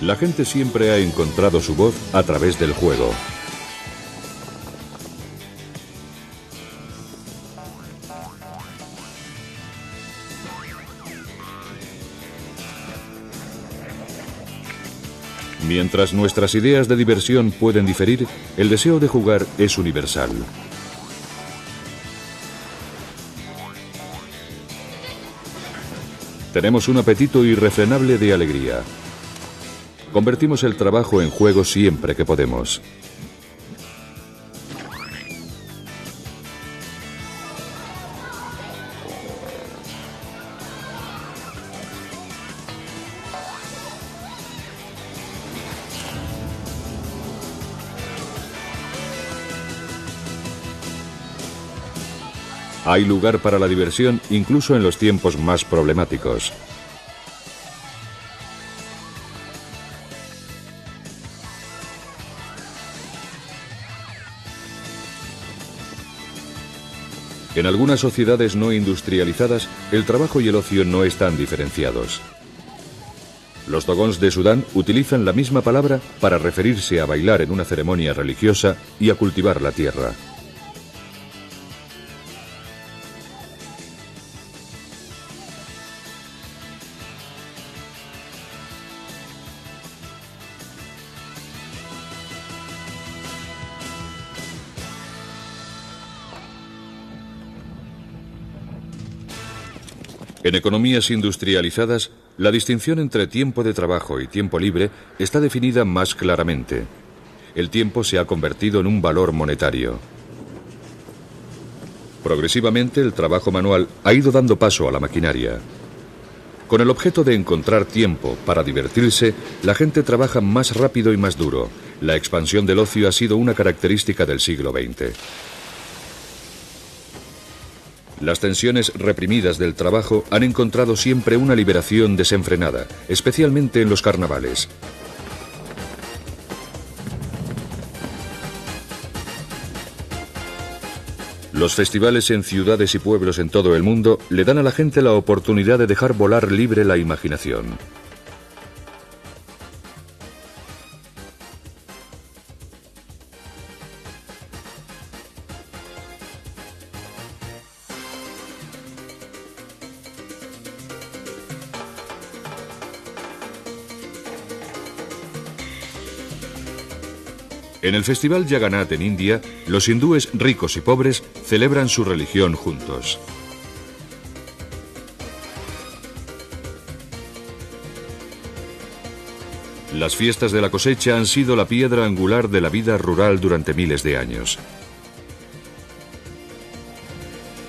La gente siempre ha encontrado su voz a través del juego. Mientras nuestras ideas de diversión pueden diferir, el deseo de jugar es universal. Tenemos un apetito irrefrenable de alegría. Convertimos el trabajo en juego siempre que podemos. Hay lugar para la diversión incluso en los tiempos más problemáticos. En algunas sociedades no industrializadas, el trabajo y el ocio no están diferenciados. Los dogons de Sudán utilizan la misma palabra para referirse a bailar en una ceremonia religiosa y a cultivar la tierra. En economías industrializadas, la distinción entre tiempo de trabajo y tiempo libre está definida más claramente. El tiempo se ha convertido en un valor monetario. Progresivamente, el trabajo manual ha ido dando paso a la maquinaria. Con el objeto de encontrar tiempo para divertirse, la gente trabaja más rápido y más duro. La expansión del ocio ha sido una característica del siglo XX. Las tensiones reprimidas del trabajo han encontrado siempre una liberación desenfrenada, especialmente en los carnavales. Los festivales en ciudades y pueblos en todo el mundo le dan a la gente la oportunidad de dejar volar libre la imaginación. En el Festival Jagannath en India, los hindúes ricos y pobres celebran su religión juntos. Las fiestas de la cosecha han sido la piedra angular de la vida rural durante miles de años.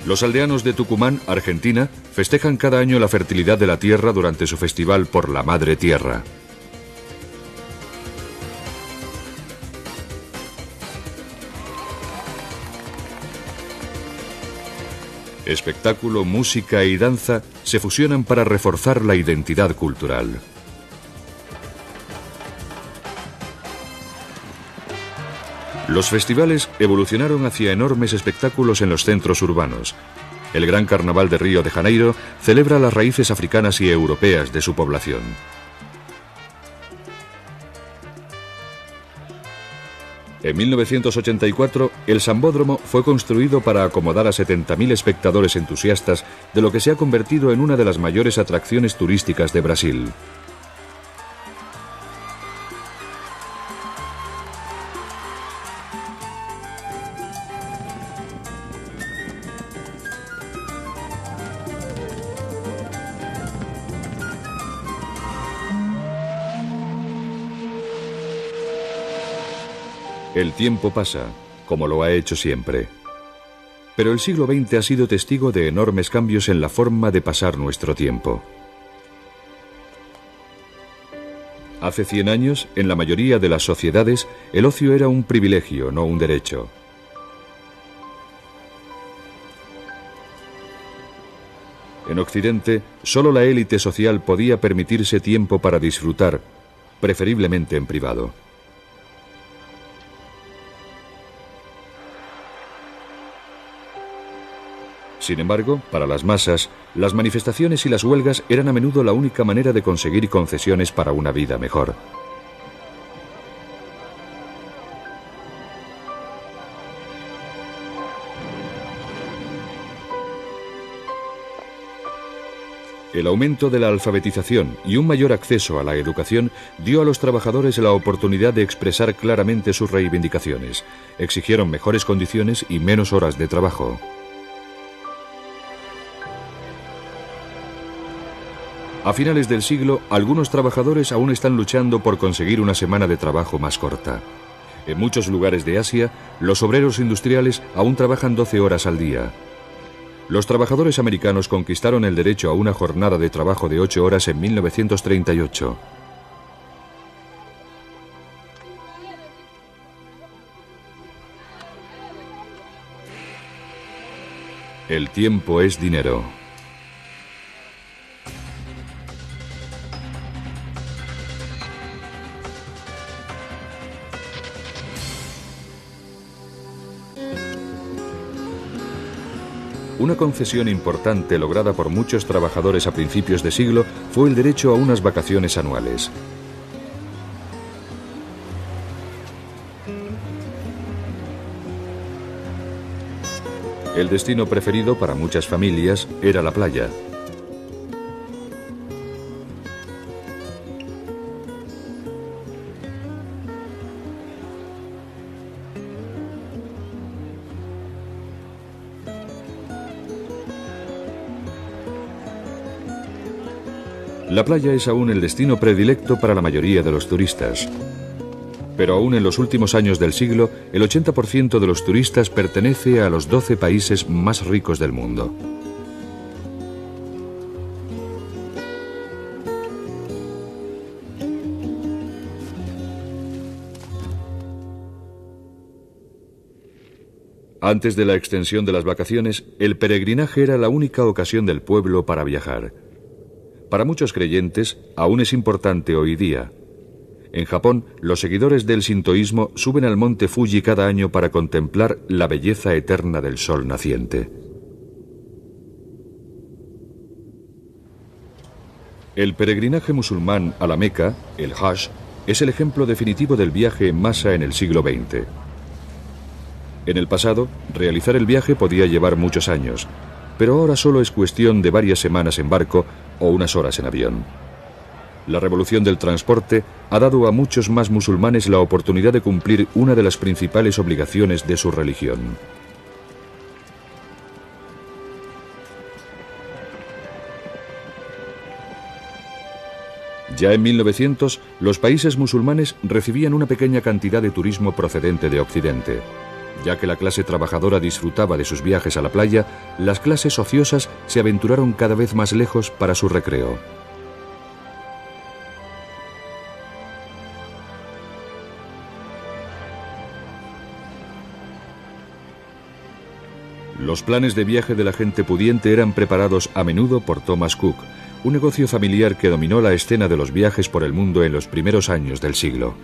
Los aldeanos de Tucumán, Argentina, festejan cada año la fertilidad de la tierra durante su festival por la Madre Tierra. Espectáculo, música y danza se fusionan para reforzar la identidad cultural. Los festivales evolucionaron hacia enormes espectáculos en los centros urbanos. El Gran Carnaval de Río de Janeiro celebra las raíces africanas y europeas de su población. En 1984, el Sambódromo fue construido para acomodar a 70.000 espectadores entusiastas de lo que se ha convertido en una de las mayores atracciones turísticas de Brasil. El tiempo pasa, como lo ha hecho siempre. Pero el siglo XX ha sido testigo de enormes cambios en la forma de pasar nuestro tiempo. Hace 100 años, en la mayoría de las sociedades, el ocio era un privilegio, no un derecho. En Occidente, solo la élite social podía permitirse tiempo para disfrutar, preferiblemente en privado. Sin embargo, para las masas, las manifestaciones y las huelgas eran a menudo la única manera de conseguir concesiones para una vida mejor. El aumento de la alfabetización y un mayor acceso a la educación dio a los trabajadores la oportunidad de expresar claramente sus reivindicaciones. Exigieron mejores condiciones y menos horas de trabajo. A finales del siglo, algunos trabajadores aún están luchando por conseguir una semana de trabajo más corta. En muchos lugares de Asia, los obreros industriales aún trabajan 12 horas al día. Los trabajadores americanos conquistaron el derecho a una jornada de trabajo de 8 horas en 1938. El tiempo es dinero. Una concesión importante lograda por muchos trabajadores a principios de siglo fue el derecho a unas vacaciones anuales. El destino preferido para muchas familias era la playa. La playa es aún el destino predilecto para la mayoría de los turistas. Pero aún en los últimos años del siglo, el 80% de los turistas pertenece a los 12 países más ricos del mundo. Antes de la extensión de las vacaciones, el peregrinaje era la única ocasión del pueblo para viajar. Para muchos creyentes, aún es importante hoy día. En Japón, los seguidores del sintoísmo suben al monte Fuji cada año para contemplar la belleza eterna del sol naciente. El peregrinaje musulmán a la Meca, el Hajj, es el ejemplo definitivo del viaje en masa en el siglo XX. En el pasado, realizar el viaje podía llevar muchos años, pero ahora solo es cuestión de varias semanas en barco o unas horas en avión. La revolución del transporte ha dado a muchos más musulmanes la oportunidad de cumplir una de las principales obligaciones de su religión. Ya en 1900, los países musulmanes recibían una pequeña cantidad de turismo procedente de Occidente. Ya que la clase trabajadora disfrutaba de sus viajes a la playa, las clases ociosas se aventuraron cada vez más lejos para su recreo. Los planes de viaje de la gente pudiente eran preparados a menudo por Thomas Cook, un negocio familiar que dominó la escena de los viajes por el mundo en los primeros años del siglo.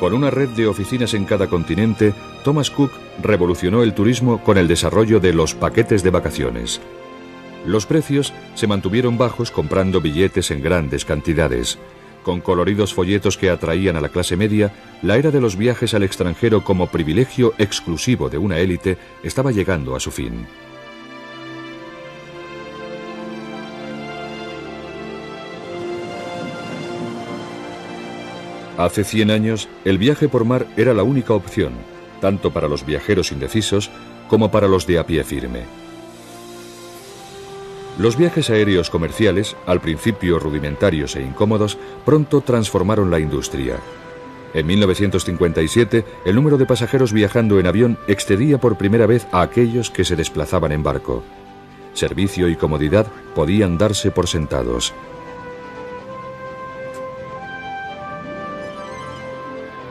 Con una red de oficinas en cada continente, Thomas Cook revolucionó el turismo con el desarrollo de los paquetes de vacaciones. Los precios se mantuvieron bajos comprando billetes en grandes cantidades. Con coloridos folletos que atraían a la clase media, la era de los viajes al extranjero como privilegio exclusivo de una élite estaba llegando a su fin. Hace 100 años, el viaje por mar era la única opción, tanto para los viajeros indecisos como para los de a pie firme. Los viajes aéreos comerciales, al principio rudimentarios e incómodos, pronto transformaron la industria. En 1957, el número de pasajeros viajando en avión excedía por primera vez a aquellos que se desplazaban en barco. Servicio y comodidad podían darse por sentados.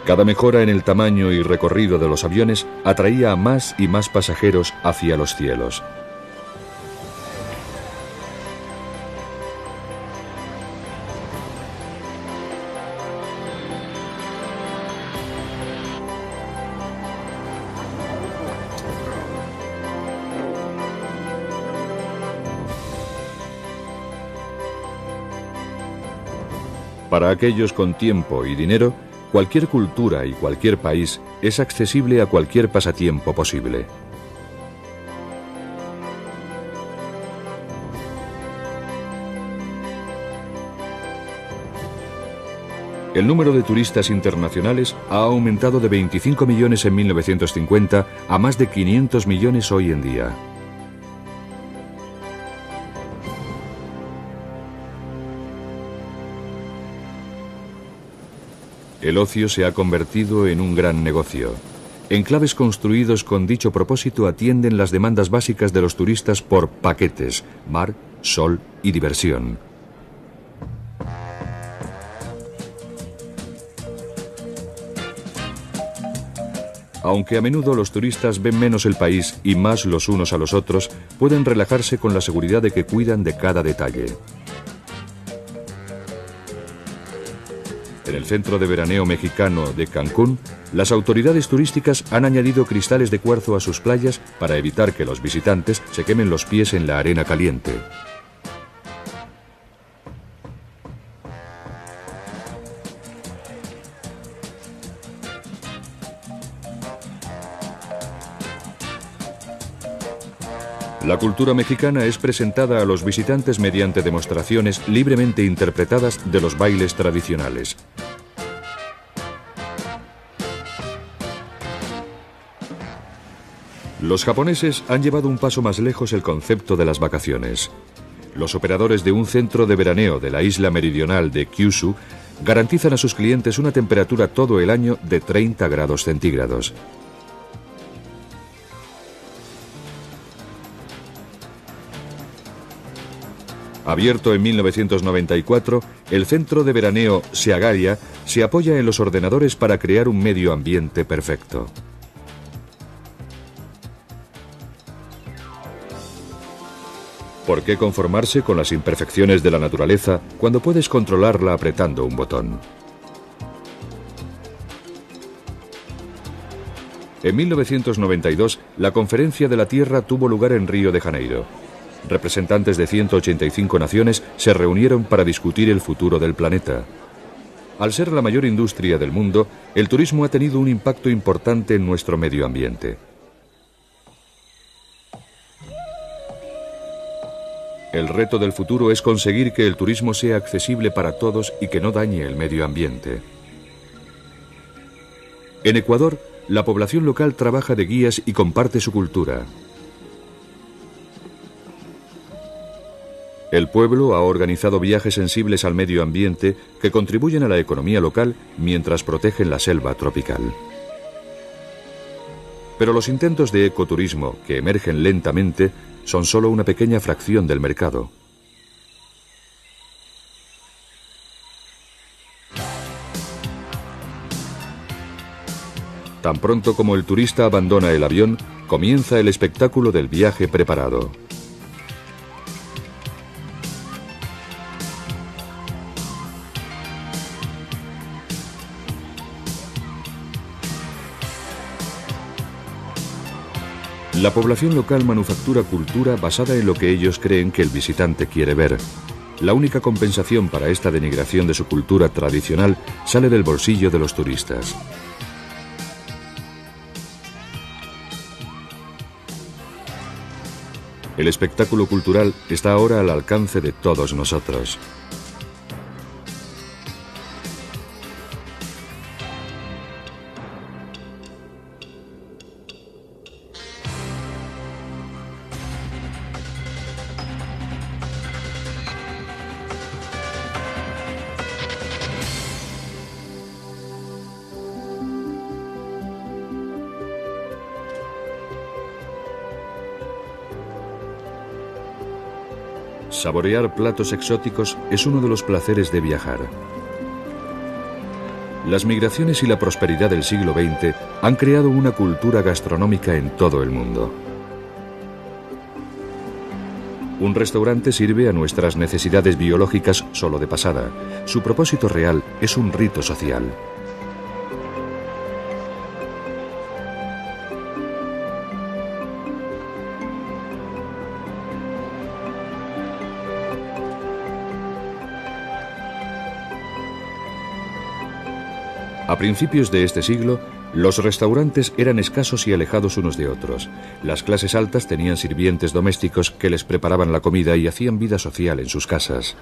Cada mejora en el tamaño y recorrido de los aviones atraía a más y más pasajeros hacia los cielos. Para aquellos con tiempo y dinero, cualquier cultura y cualquier país es accesible a cualquier pasatiempo posible. El número de turistas internacionales ha aumentado de 25 millones en 1950 a más de 500 millones hoy en día. El ocio se ha convertido en un gran negocio. Enclaves construidos con dicho propósito atienden las demandas básicas de los turistas por paquetes, mar, sol y diversión. Aunque a menudo los turistas ven menos el país y más los unos a los otros, pueden relajarse con la seguridad de que cuidan de cada detalle. En el centro de veraneo mexicano de Cancún, las autoridades turísticas han añadido cristales de cuarzo a sus playas para evitar que los visitantes se quemen los pies en la arena caliente. La cultura mexicana es presentada a los visitantes mediante demostraciones libremente interpretadas de los bailes tradicionales. Los japoneses han llevado un paso más lejos el concepto de las vacaciones. Los operadores de un centro de veraneo de la isla meridional de Kyushu garantizan a sus clientes una temperatura todo el año de 30 grados centígrados. Abierto en 1994, el centro de veraneo Seagaria se apoya en los ordenadores para crear un medio ambiente perfecto. ¿Por qué conformarse con las imperfecciones de la naturaleza cuando puedes controlarla apretando un botón? En 1992, la Conferencia de la Tierra tuvo lugar en Río de Janeiro. Representantes de 185 naciones se reunieron para discutir el futuro del planeta. Al ser la mayor industria del mundo, el turismo ha tenido un impacto importante en nuestro medio ambiente. El reto del futuro es conseguir que el turismo sea accesible para todos y que no dañe el medio ambiente. En Ecuador, la población local trabaja de guías y comparte su cultura. El pueblo ha organizado viajes sensibles al medio ambiente que contribuyen a la economía local mientras protegen la selva tropical. Pero los intentos de ecoturismo, que emergen lentamente, son solo una pequeña fracción del mercado. Tan pronto como el turista abandona el avión, comienza el espectáculo del viaje preparado. La población local manufactura cultura basada en lo que ellos creen que el visitante quiere ver. La única compensación para esta denigración de su cultura tradicional sale del bolsillo de los turistas. El espectáculo cultural está ahora al alcance de todos nosotros. Saborear platos exóticos es uno de los placeres de viajar. Las migraciones y la prosperidad del siglo XX han creado una cultura gastronómica en todo el mundo. Un restaurante sirve a nuestras necesidades biológicas solo de pasada. Su propósito real es un rito social. A principios de este siglo, los restaurantes eran escasos y alejados unos de otros. Las clases altas tenían sirvientes domésticos que les preparaban la comida y hacían vida social en sus casas.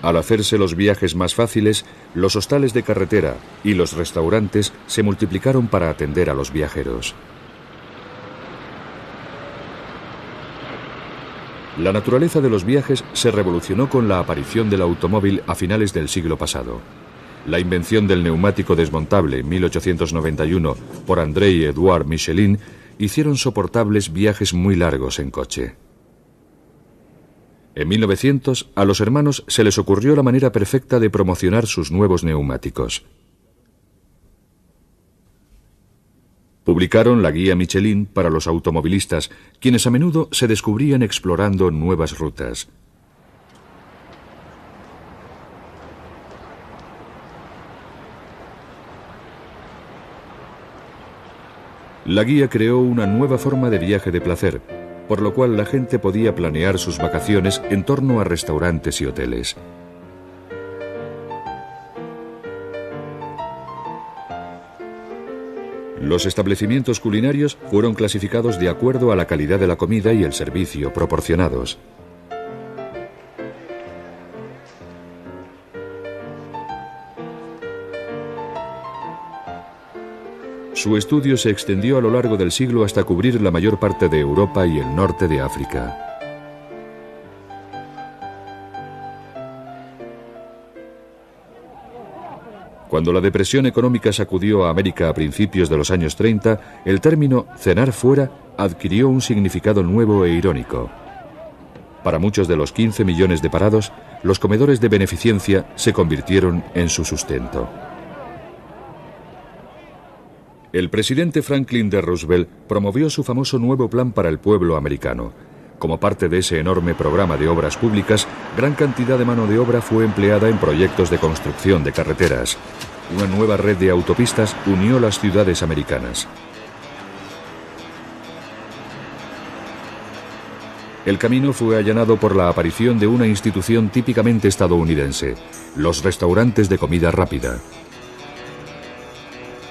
Al hacerse los viajes más fáciles, los hostales de carretera y los restaurantes se multiplicaron para atender a los viajeros. La naturaleza de los viajes se revolucionó con la aparición del automóvil a finales del siglo pasado. La invención del neumático desmontable en 1891 por André y Edouard Michelin hicieron soportables viajes muy largos en coche. En 1900, a los hermanos se les ocurrió la manera perfecta de promocionar sus nuevos neumáticos. Publicaron la guía Michelin para los automovilistas, quienes a menudo se descubrían explorando nuevas rutas. La guía creó una nueva forma de viaje de placer, por lo cual la gente podía planear sus vacaciones en torno a restaurantes y hoteles. Los establecimientos culinarios fueron clasificados de acuerdo a la calidad de la comida y el servicio proporcionados. Su estudio se extendió a lo largo del siglo hasta cubrir la mayor parte de Europa y el norte de África. Cuando la depresión económica sacudió a América a principios de los años 30, el término cenar fuera adquirió un significado nuevo e irónico. Para muchos de los 15 millones de parados, los comedores de beneficencia se convirtieron en su sustento. El presidente Franklin D. Roosevelt promovió su famoso nuevo plan para el pueblo americano. Como parte de ese enorme programa de obras públicas, gran cantidad de mano de obra fue empleada en proyectos de construcción de carreteras. Una nueva red de autopistas unió las ciudades americanas. El camino fue allanado por la aparición de una institución típicamente estadounidense, los restaurantes de comida rápida.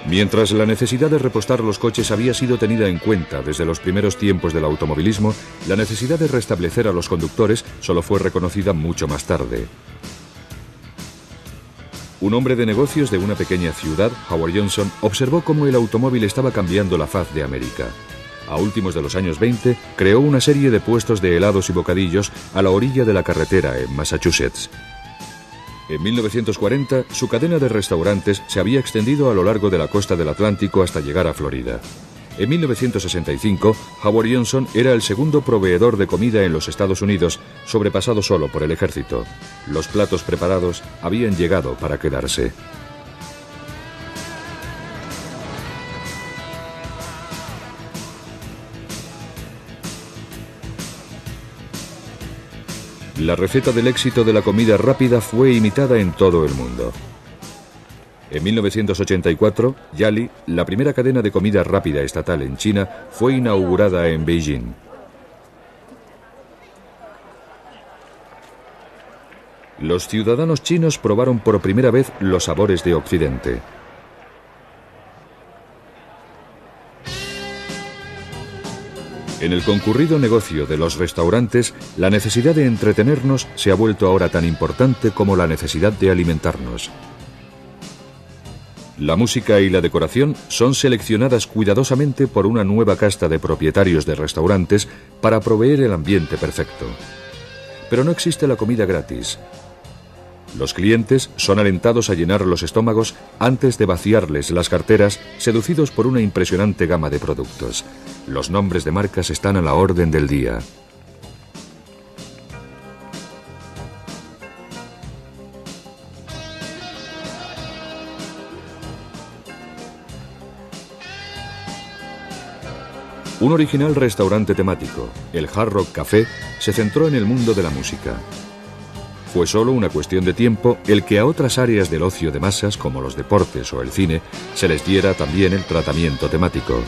Mientras la necesidad de repostar los coches había sido tenida en cuenta desde los primeros tiempos del automovilismo, la necesidad de restablecer a los conductores solo fue reconocida mucho más tarde. Un hombre de negocios de una pequeña ciudad, Howard Johnson, observó cómo el automóvil estaba cambiando la faz de América. A últimos de los años 20, creó una serie de puestos de helados y bocadillos a la orilla de la carretera en Massachusetts. En 1940, su cadena de restaurantes se había extendido a lo largo de la costa del Atlántico hasta llegar a Florida. En 1965, Howard Johnson era el segundo proveedor de comida en los Estados Unidos, sobrepasado solo por el ejército. Los platos preparados habían llegado para quedarse. La receta del éxito de la comida rápida fue imitada en todo el mundo. En 1984, Yali, la primera cadena de comida rápida estatal en China, fue inaugurada en Beijing. Los ciudadanos chinos probaron por primera vez los sabores de Occidente. En el concurrido negocio de los restaurantes, la necesidad de entretenernos se ha vuelto ahora tan importante como la necesidad de alimentarnos. La música y la decoración son seleccionadas cuidadosamente por una nueva casta de propietarios de restaurantes para proveer el ambiente perfecto. Pero no existe la comida gratis. Los clientes son alentados a llenar los estómagos antes de vaciarles las carteras, seducidos por una impresionante gama de productos. Los nombres de marcas están a la orden del día. Un original restaurante temático, el Hard Rock Café, se centró en el mundo de la música. Fue solo una cuestión de tiempo el que a otras áreas del ocio de masas, como los deportes o el cine, se les diera también el tratamiento temático.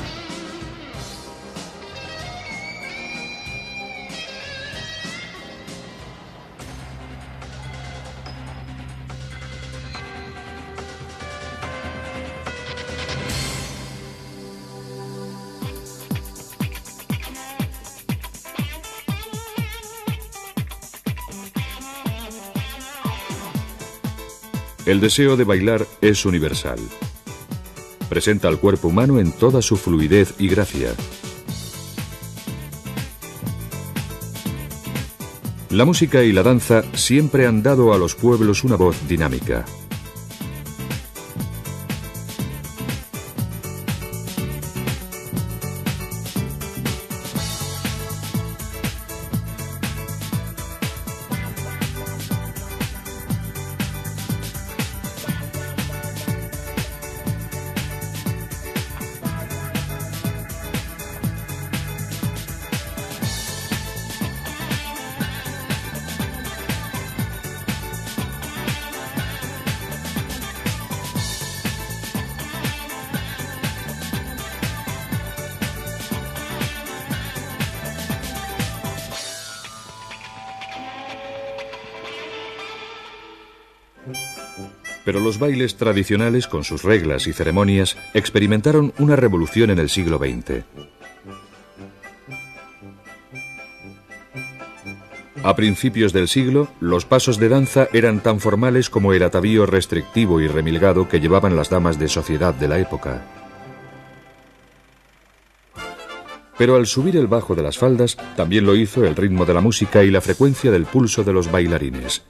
El deseo de bailar es universal. Presenta al cuerpo humano en toda su fluidez y gracia. La música y la danza siempre han dado a los pueblos una voz dinámica. Pero los bailes tradicionales, con sus reglas y ceremonias, experimentaron una revolución en el siglo XX. A principios del siglo, los pasos de danza eran tan formales como el atavío restrictivo y remilgado que llevaban las damas de sociedad de la época. Pero al subir el bajo de las faldas, también lo hizo el ritmo de la música y la frecuencia del pulso de los bailarines.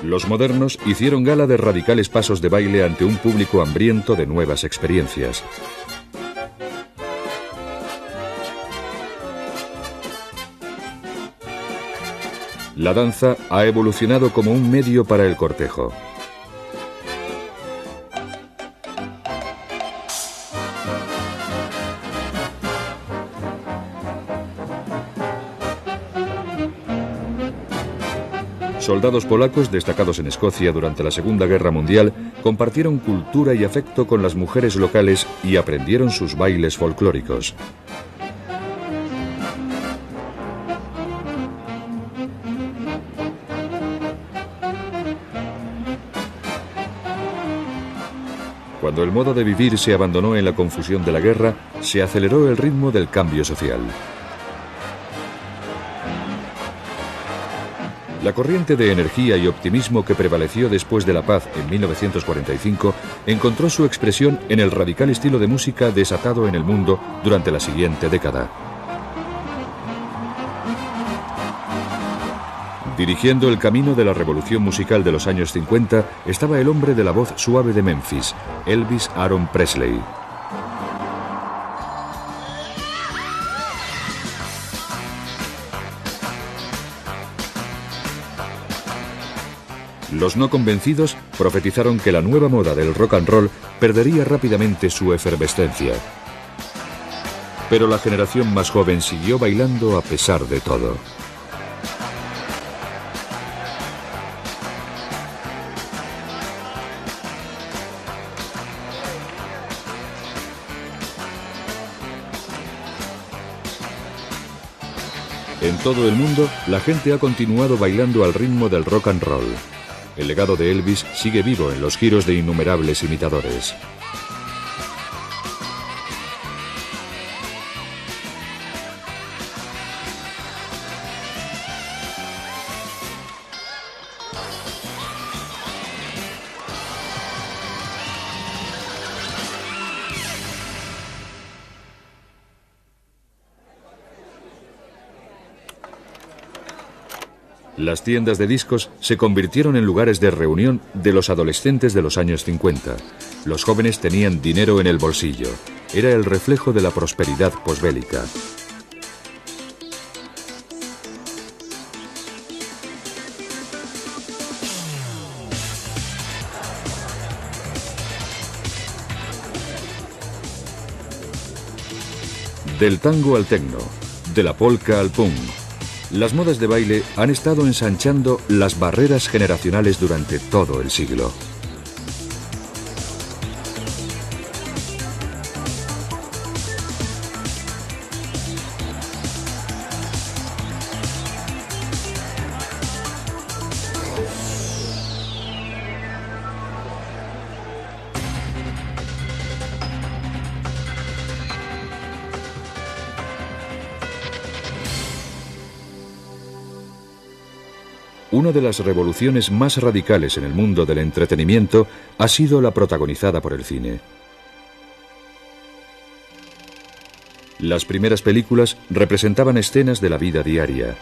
Los modernos hicieron gala de radicales pasos de baile ante un público hambriento de nuevas experiencias. La danza ha evolucionado como un medio para el cortejo. Soldados polacos destacados en Escocia durante la Segunda Guerra Mundial compartieron cultura y afecto con las mujeres locales y aprendieron sus bailes folclóricos. Cuando el modo de vivir se abandonó en la confusión de la guerra, se aceleró el ritmo del cambio social. La corriente de energía y optimismo que prevaleció después de la paz en 1945 encontró su expresión en el radical estilo de música desatado en el mundo durante la siguiente década. Dirigiendo el camino de la revolución musical de los años 50 estaba el hombre de la voz suave de Memphis, Elvis Aaron Presley. Los no convencidos profetizaron que la nueva moda del rock and roll perdería rápidamente su efervescencia. Pero la generación más joven siguió bailando a pesar de todo. En todo el mundo, la gente ha continuado bailando al ritmo del rock and roll. El legado de Elvis sigue vivo en los giros de innumerables imitadores. Las tiendas de discos se convirtieron en lugares de reunión de los adolescentes de los años 50. Los jóvenes tenían dinero en el bolsillo. Era el reflejo de la prosperidad posbélica. Del tango al techno, de la polka al punk. Las modas de baile han estado ensanchando las barreras generacionales durante todo el siglo. una de las revoluciones más radicales en el mundo del entretenimiento ha sido la protagonizada por el cine. Las primeras películas representaban escenas de la vida diaria.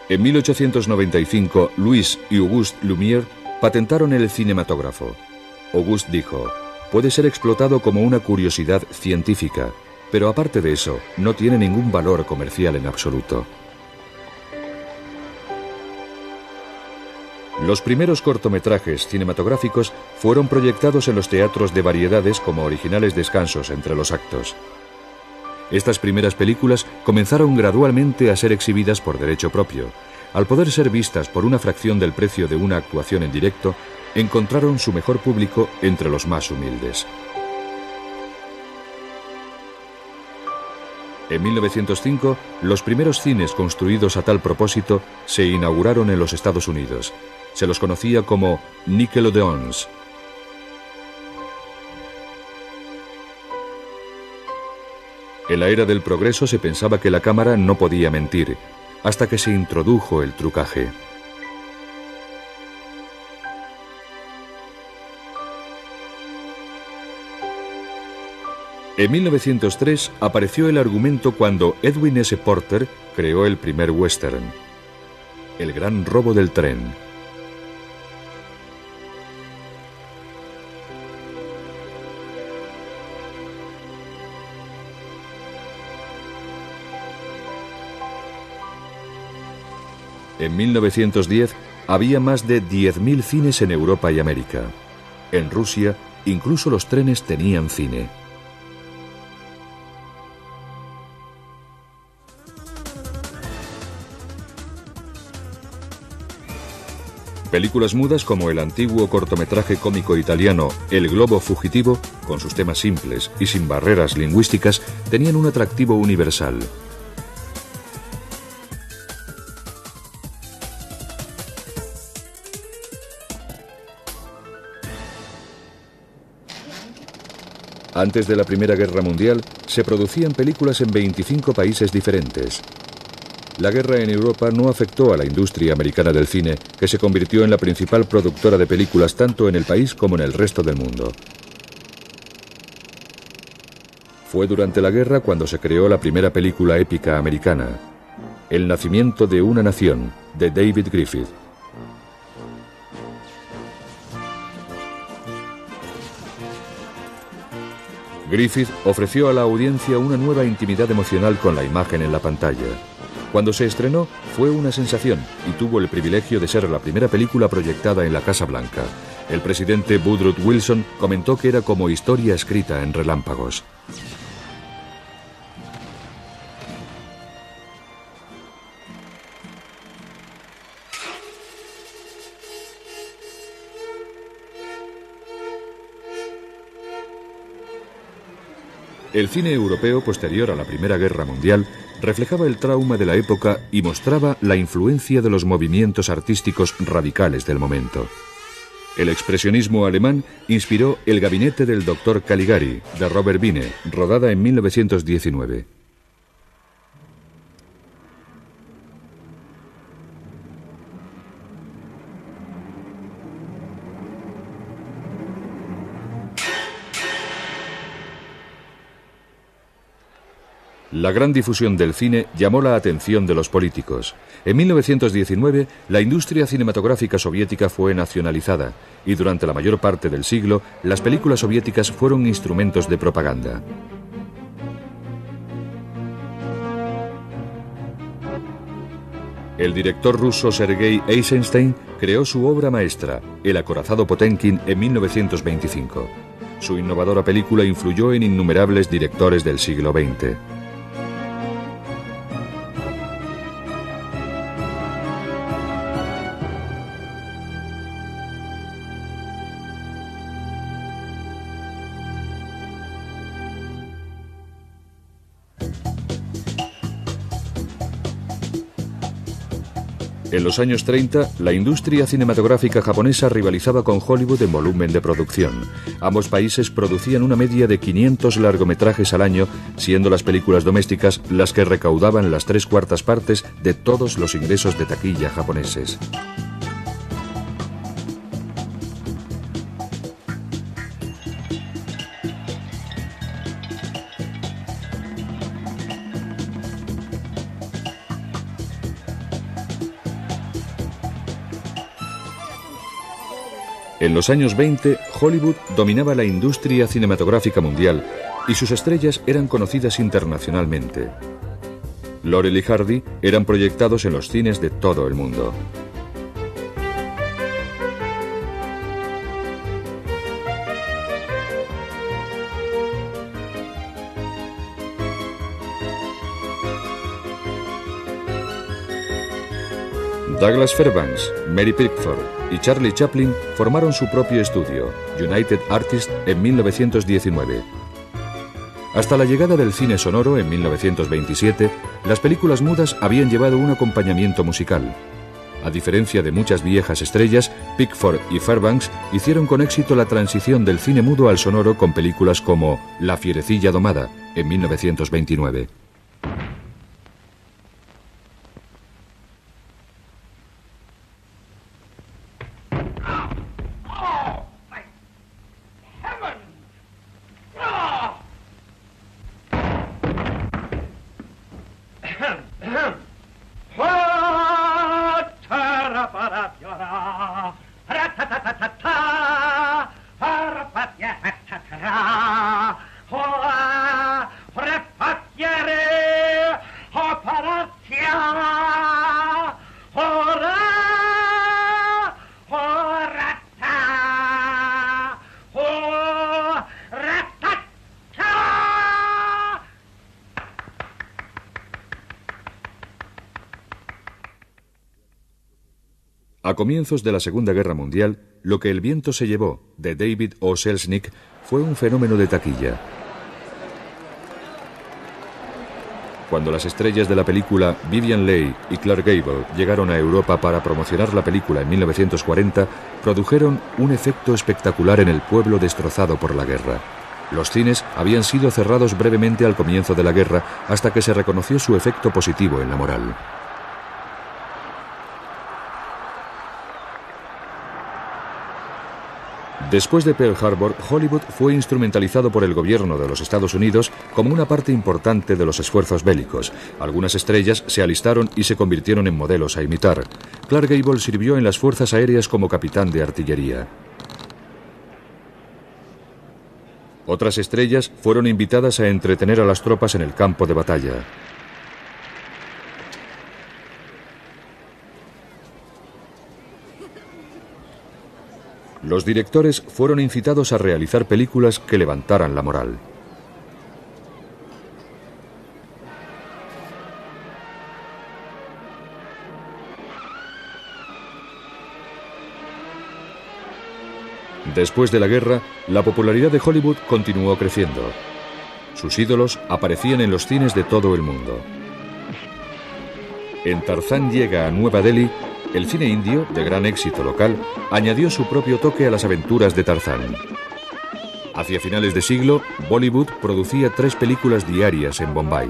En 1895, Louis y Auguste Lumière patentaron el cinematógrafo. Auguste dijo: puede ser explotado como una curiosidad científica, pero aparte de eso, no tiene ningún valor comercial en absoluto. Los primeros cortometrajes cinematográficos fueron proyectados en los teatros de variedades como originales descansos entre los actos. Estas primeras películas comenzaron gradualmente a ser exhibidas por derecho propio. Al poder ser vistas por una fracción del precio de una actuación en directo, encontraron su mejor público entre los más humildes. En 1905, los primeros cines construidos a tal propósito se inauguraron en los Estados Unidos. Se los conocía como Nickelodeons. En la era del progreso se pensaba que la cámara no podía mentir, hasta que se introdujo el trucaje. En 1903 apareció el argumento cuando Edwin S. Porter creó el primer western, El gran robo del tren. En 1910 había más de 10.000 cines en Europa y América. En Rusia, incluso los trenes tenían cine. Películas mudas como el antiguo cortometraje cómico italiano El globo fugitivo, con sus temas simples y sin barreras lingüísticas, tenían un atractivo universal. Antes de la Primera Guerra Mundial, se producían películas en 25 países diferentes. La guerra en Europa no afectó a la industria americana del cine, que se convirtió en la principal productora de películas tanto en el país como en el resto del mundo. Fue durante la guerra cuando se creó la primera película épica americana, El nacimiento de una nación, de David Griffith. Griffith ofreció a la audiencia una nueva intimidad emocional con la imagen en la pantalla. Cuando se estrenó, fue una sensación y tuvo el privilegio de ser la primera película proyectada en la Casa Blanca. El presidente Woodrow Wilson comentó que era como historia escrita en relámpagos. El cine europeo posterior a la Primera Guerra Mundial reflejaba el trauma de la época y mostraba la influencia de los movimientos artísticos radicales del momento. El expresionismo alemán inspiró El gabinete del Dr. Caligari, de Robert Wiene, rodada en 1919. La gran difusión del cine llamó la atención de los políticos. En 1919, la industria cinematográfica soviética fue nacionalizada y durante la mayor parte del siglo, las películas soviéticas fueron instrumentos de propaganda. El director ruso Sergei Eisenstein creó su obra maestra, El acorazado Potemkin, en 1925. Su innovadora película influyó en innumerables directores del siglo XX. En los años 30, la industria cinematográfica japonesa rivalizaba con Hollywood en volumen de producción. Ambos países producían una media de 500 largometrajes al año, siendo las películas domésticas las que recaudaban las 3/4 partes de todos los ingresos de taquilla japoneses. En los años 20, Hollywood dominaba la industria cinematográfica mundial y sus estrellas eran conocidas internacionalmente. Laurel y Hardy eran proyectados en los cines de todo el mundo. Douglas Fairbanks, Mary Pickford y Charlie Chaplin formaron su propio estudio, United Artists, en 1919. Hasta la llegada del cine sonoro en 1927, las películas mudas habían llevado un acompañamiento musical. A diferencia de muchas viejas estrellas, Pickford y Fairbanks hicieron con éxito la transición del cine mudo al sonoro con películas como La fierecilla domada, en 1929. A comienzos de la Segunda Guerra Mundial, Lo que el viento se llevó, de David O. Selznick, fue un fenómeno de taquilla. Cuando las estrellas de la película Vivien Leigh y Clark Gable llegaron a Europa para promocionar la película en 1940, produjeron un efecto espectacular en el pueblo destrozado por la guerra. Los cines habían sido cerrados brevemente al comienzo de la guerra hasta que se reconoció su efecto positivo en la moral. Después de Pearl Harbor, Hollywood fue instrumentalizado por el gobierno de los Estados Unidos como una parte importante de los esfuerzos bélicos. Algunas estrellas se alistaron y se convirtieron en modelos a imitar. Clark Gable sirvió en las fuerzas aéreas como capitán de artillería. Otras estrellas fueron invitadas a entretener a las tropas en el campo de batalla. Los directores fueron incitados a realizar películas que levantaran la moral. Después de la guerra, la popularidad de Hollywood continuó creciendo. Sus ídolos aparecían en los cines de todo el mundo. En Tarzán llega a Nueva Delhi, el cine indio, de gran éxito local, añadió su propio toque a las aventuras de Tarzán. Hacia finales de siglo, Bollywood producía 3 películas diarias en Bombay.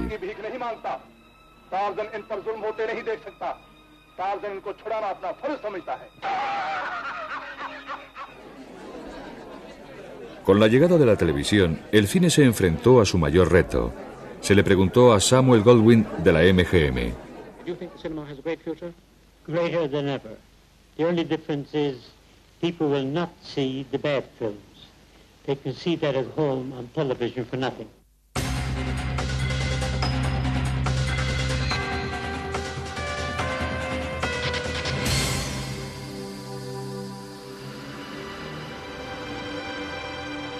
Con la llegada de la televisión, el cine se enfrentó a su mayor reto. Se le preguntó a Samuel Goldwyn de la MGM. Greater than ever. The only difference is people will not see the bad films. They can see that at home on television for nothing.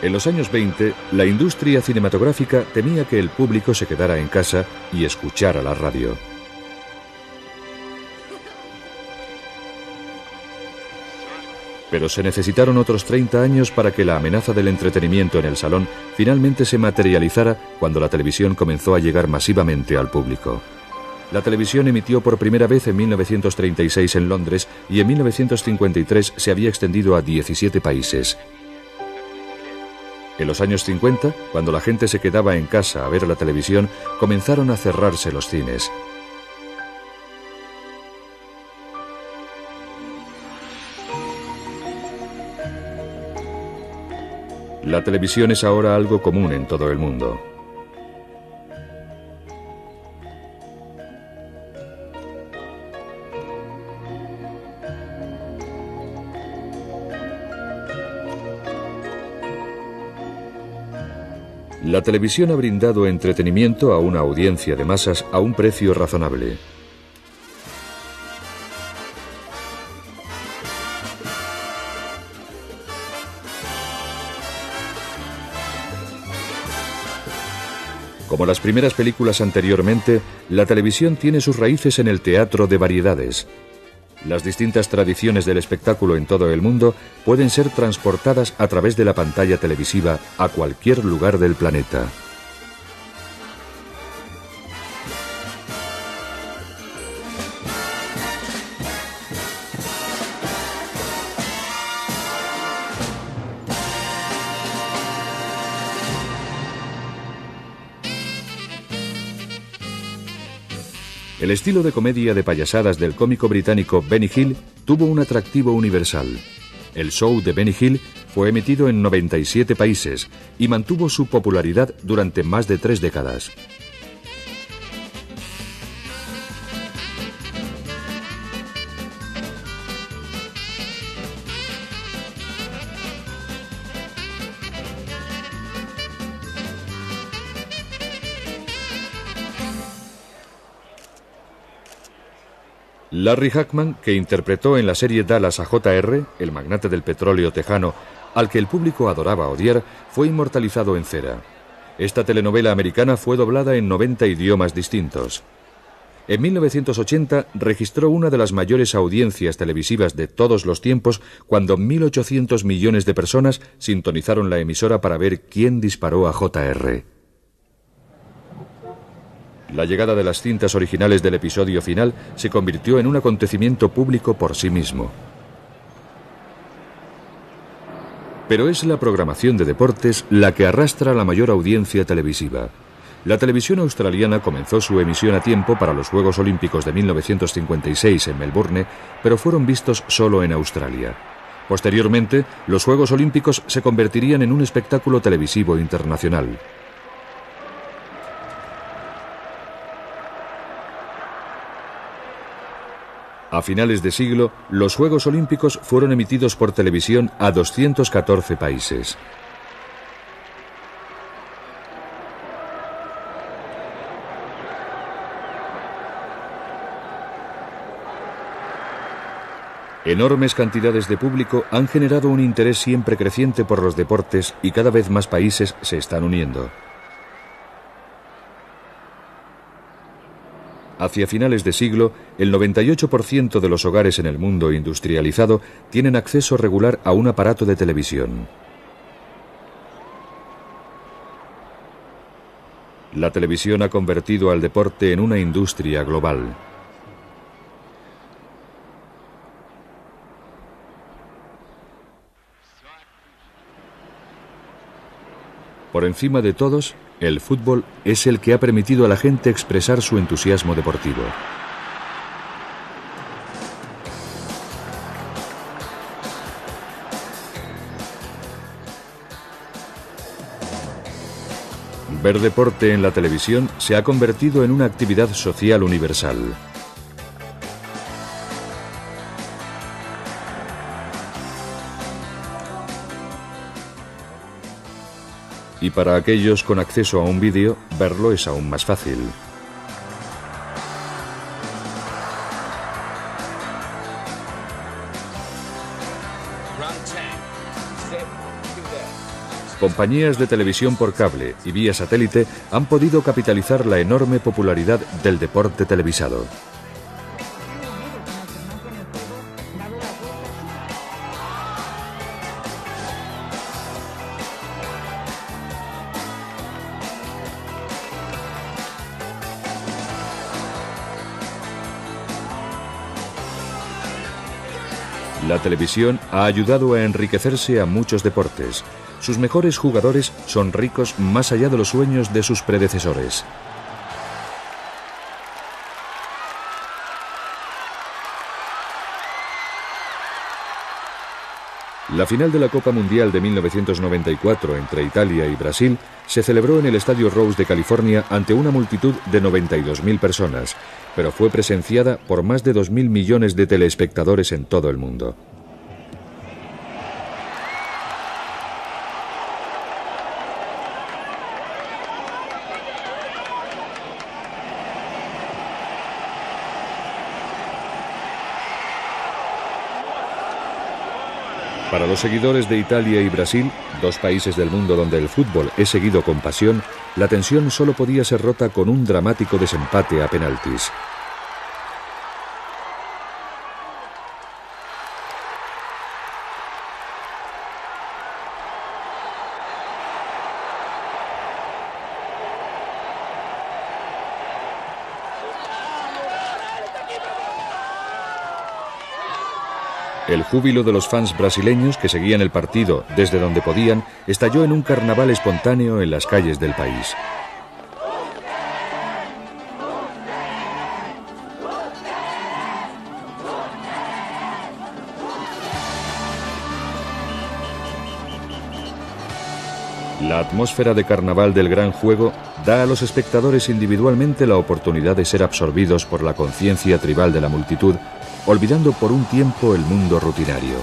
En los años 20, la industria cinematográfica temía que el público se quedara en casa y escuchara la radio. Pero se necesitaron otros 30 años para que la amenaza del entretenimiento en el salón finalmente se materializara cuando la televisión comenzó a llegar masivamente al público. La televisión emitió por primera vez en 1936 en Londres y en 1953 se había extendido a 17 países. En los años 50, cuando la gente se quedaba en casa a ver la televisión, comenzaron a cerrarse los cines. La televisión es ahora algo común en todo el mundo. La televisión ha brindado entretenimiento a una audiencia de masas a un precio razonable. Como las primeras películas anteriormente, la televisión tiene sus raíces en el teatro de variedades. Las distintas tradiciones del espectáculo en todo el mundo pueden ser transportadas a través de la pantalla televisiva a cualquier lugar del planeta. El estilo de comedia de payasadas del cómico británico Benny Hill tuvo un atractivo universal. El show de Benny Hill fue emitido en 97 países y mantuvo su popularidad durante más de 3 décadas. Larry Hagman, que interpretó en la serie Dallas a J.R., el magnate del petróleo tejano, al que el público adoraba odiar, fue inmortalizado en cera. Esta telenovela americana fue doblada en 90 idiomas distintos. En 1980 registró una de las mayores audiencias televisivas de todos los tiempos cuando 1.800 millones de personas sintonizaron la emisora para ver quién disparó a J.R. La llegada de las cintas originales del episodio final se convirtió en un acontecimiento público por sí mismo. Pero es la programación de deportes la que arrastra la mayor audiencia televisiva. La televisión australiana comenzó su emisión a tiempo para los Juegos Olímpicos de 1956 en Melbourne, pero fueron vistos solo en Australia. Posteriormente, los Juegos Olímpicos se convertirían en un espectáculo televisivo internacional. A finales de siglo, los Juegos Olímpicos fueron emitidos por televisión a 214 países. Enormes cantidades de público han generado un interés siempre creciente por los deportes y cada vez más países se están uniendo. Hacia finales de siglo, el 98% de los hogares en el mundo industrializado tienen acceso regular a un aparato de televisión. La televisión ha convertido al deporte en una industria global. Por encima de todos, el fútbol es el que ha permitido a la gente expresar su entusiasmo deportivo. Ver deporte en la televisión se ha convertido en una actividad social universal. Y para aquellos con acceso a un vídeo, verlo es aún más fácil. Compañías de televisión por cable y vía satélite han podido capitalizar la enorme popularidad del deporte televisado. La televisión ha ayudado a enriquecerse a muchos deportes. Sus mejores jugadores son ricos más allá de los sueños de sus predecesores. La final de la Copa Mundial de 1994 entre Italia y Brasil se celebró en el Estadio Rose de California ante una multitud de 92.000 personas, pero fue presenciada por más de 2.000 millones de telespectadores en todo el mundo. Para los seguidores de Italia y Brasil, dos países del mundo donde el fútbol es seguido con pasión, la tensión solo podía ser rota con un dramático desempate a penaltis. El júbilo de los fans brasileños que seguían el partido desde donde podían estalló en un carnaval espontáneo en las calles del país. La atmósfera de carnaval del gran juego da a los espectadores individualmente la oportunidad de ser absorbidos por la conciencia tribal de la multitud, olvidando por un tiempo el mundo rutinario.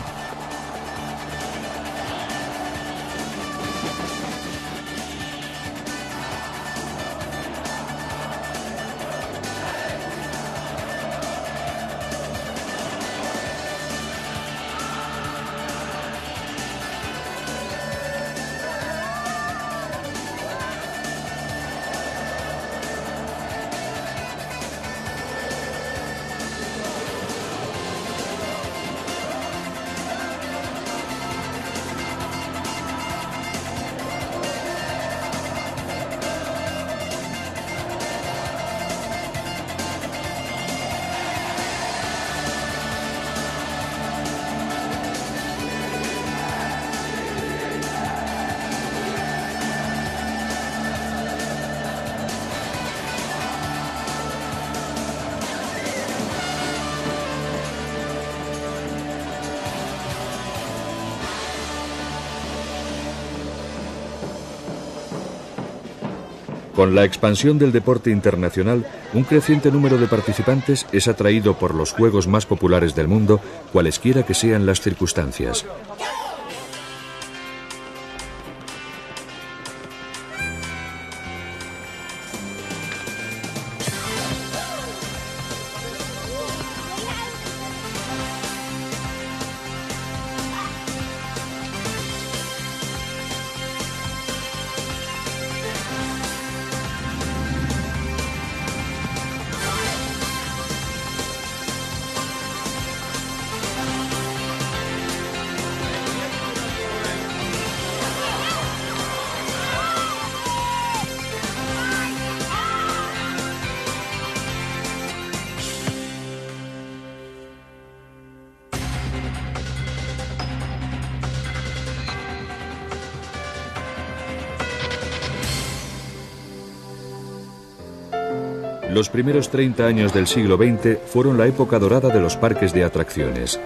Con la expansión del deporte internacional, un creciente número de participantes es atraído por los juegos más populares del mundo, cualesquiera que sean las circunstancias. Los primeros 30 años del siglo XX fueron la época dorada de los parques de atracciones.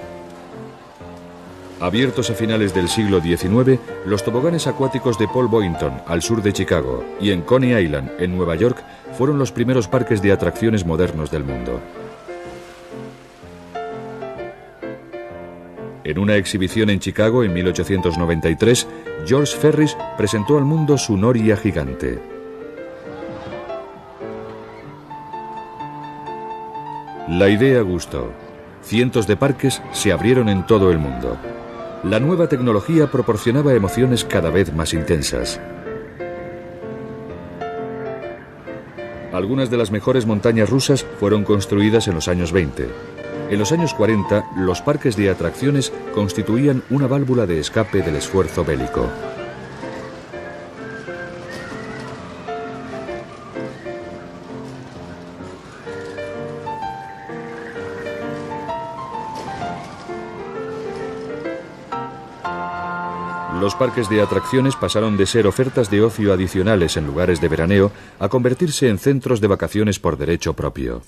Abiertos a finales del siglo XIX, los toboganes acuáticos de Paul Boynton, al sur de Chicago, y en Coney Island, en Nueva York, fueron los primeros parques de atracciones modernos del mundo. En una exhibición en Chicago en 1893, George Ferris presentó al mundo su noria gigante. La idea gustó. Cientos de parques se abrieron en todo el mundo. La nueva tecnología proporcionaba emociones cada vez más intensas. Algunas de las mejores montañas rusas fueron construidas en los años 20. En los años 40, los parques de atracciones constituían una válvula de escape del esfuerzo bélico. Los parques de atracciones pasaron de ser ofertas de ocio adicionales en lugares de veraneo a convertirse en centros de vacaciones por derecho propio.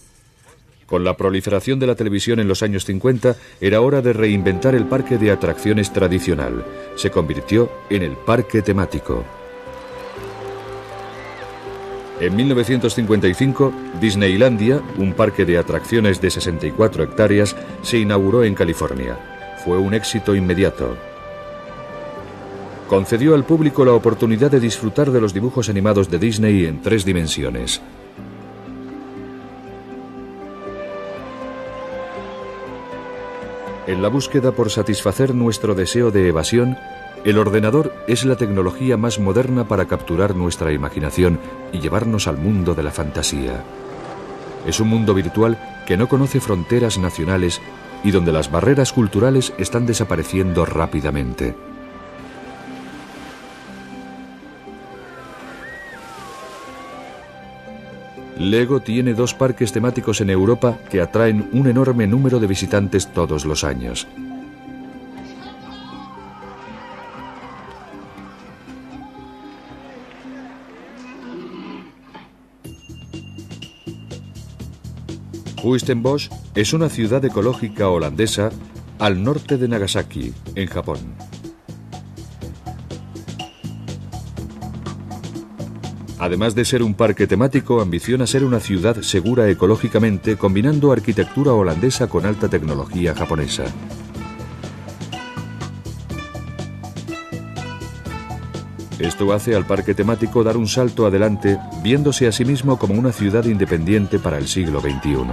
Con la proliferación de la televisión en los años 50, era hora de reinventar el parque de atracciones tradicional. Se convirtió en el parque temático. En 1955, Disneylandia, un parque de atracciones de 64 hectáreas, se inauguró en California. Fue un éxito inmediato. Concedió al público la oportunidad de disfrutar de los dibujos animados de Disney en 3 dimensiones. En la búsqueda por satisfacer nuestro deseo de evasión, el ordenador es la tecnología más moderna para capturar nuestra imaginación y llevarnos al mundo de la fantasía. Es un mundo virtual que no conoce fronteras nacionales y donde las barreras culturales están desapareciendo rápidamente. Lego tiene 2 parques temáticos en Europa que atraen un enorme número de visitantes todos los años. Huistenbosch es una ciudad ecológica holandesa al norte de Nagasaki, en Japón. Además de ser un parque temático, ambiciona ser una ciudad segura ecológicamente, combinando arquitectura holandesa con alta tecnología japonesa. Esto hace al parque temático dar un salto adelante, viéndose a sí mismo como una ciudad independiente para el siglo XXI.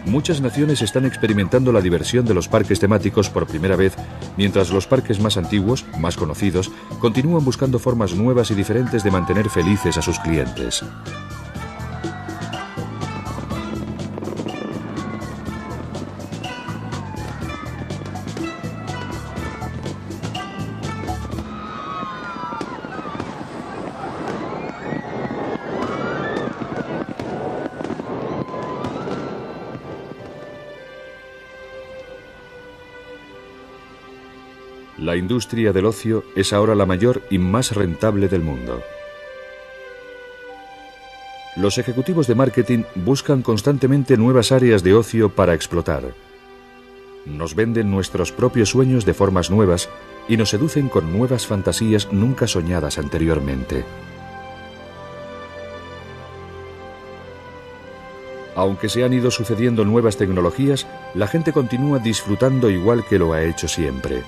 Muchas naciones están experimentando la diversión de los parques temáticos por primera vez, mientras los parques más antiguos, más conocidos, continúan buscando formas nuevas y diferentes de mantener felices a sus clientes. La industria del ocio es ahora la mayor y más rentable del mundo. Los ejecutivos de marketing buscan constantemente nuevas áreas de ocio para explotar. Nos venden nuestros propios sueños de formas nuevas y nos seducen con nuevas fantasías nunca soñadas anteriormente. Aunque se han ido sucediendo nuevas tecnologías, la gente continúa disfrutando igual que lo ha hecho siempre.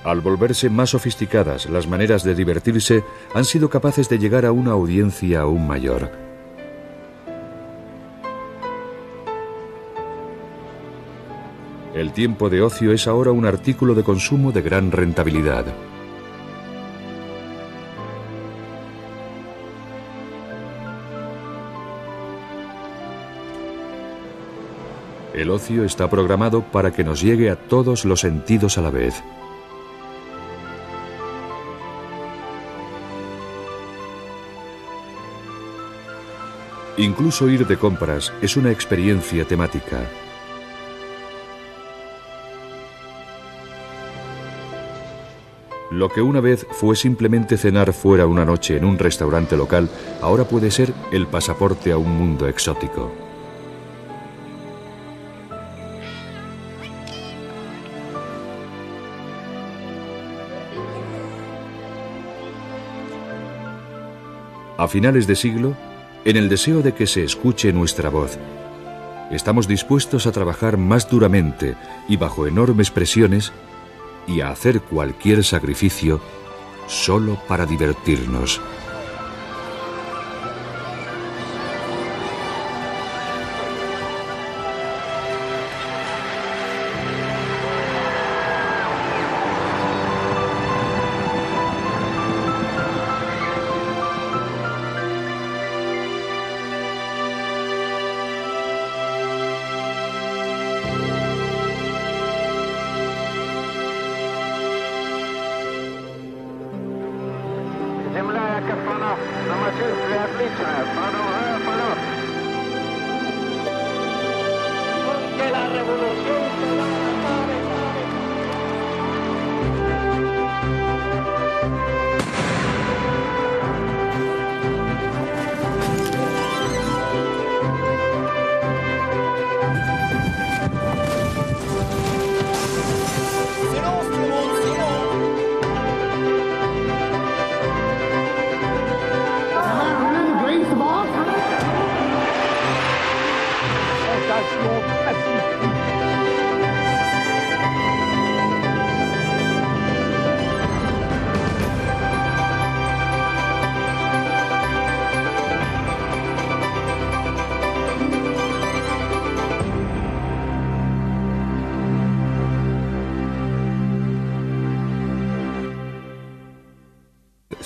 Al volverse más sofisticadas las maneras de divertirse, han sido capaces de llegar a una audiencia aún mayor. El tiempo de ocio es ahora un artículo de consumo de gran rentabilidad. El ocio está programado para que nos llegue a todos los sentidos a la vez. Incluso ir de compras es una experiencia temática. Lo que una vez fue simplemente cenar fuera una noche en un restaurante local, ahora puede ser el pasaporte a un mundo exótico. A finales de siglo, en el deseo de que se escuche nuestra voz, estamos dispuestos a trabajar más duramente y bajo enormes presiones y a hacer cualquier sacrificio solo para divertirnos.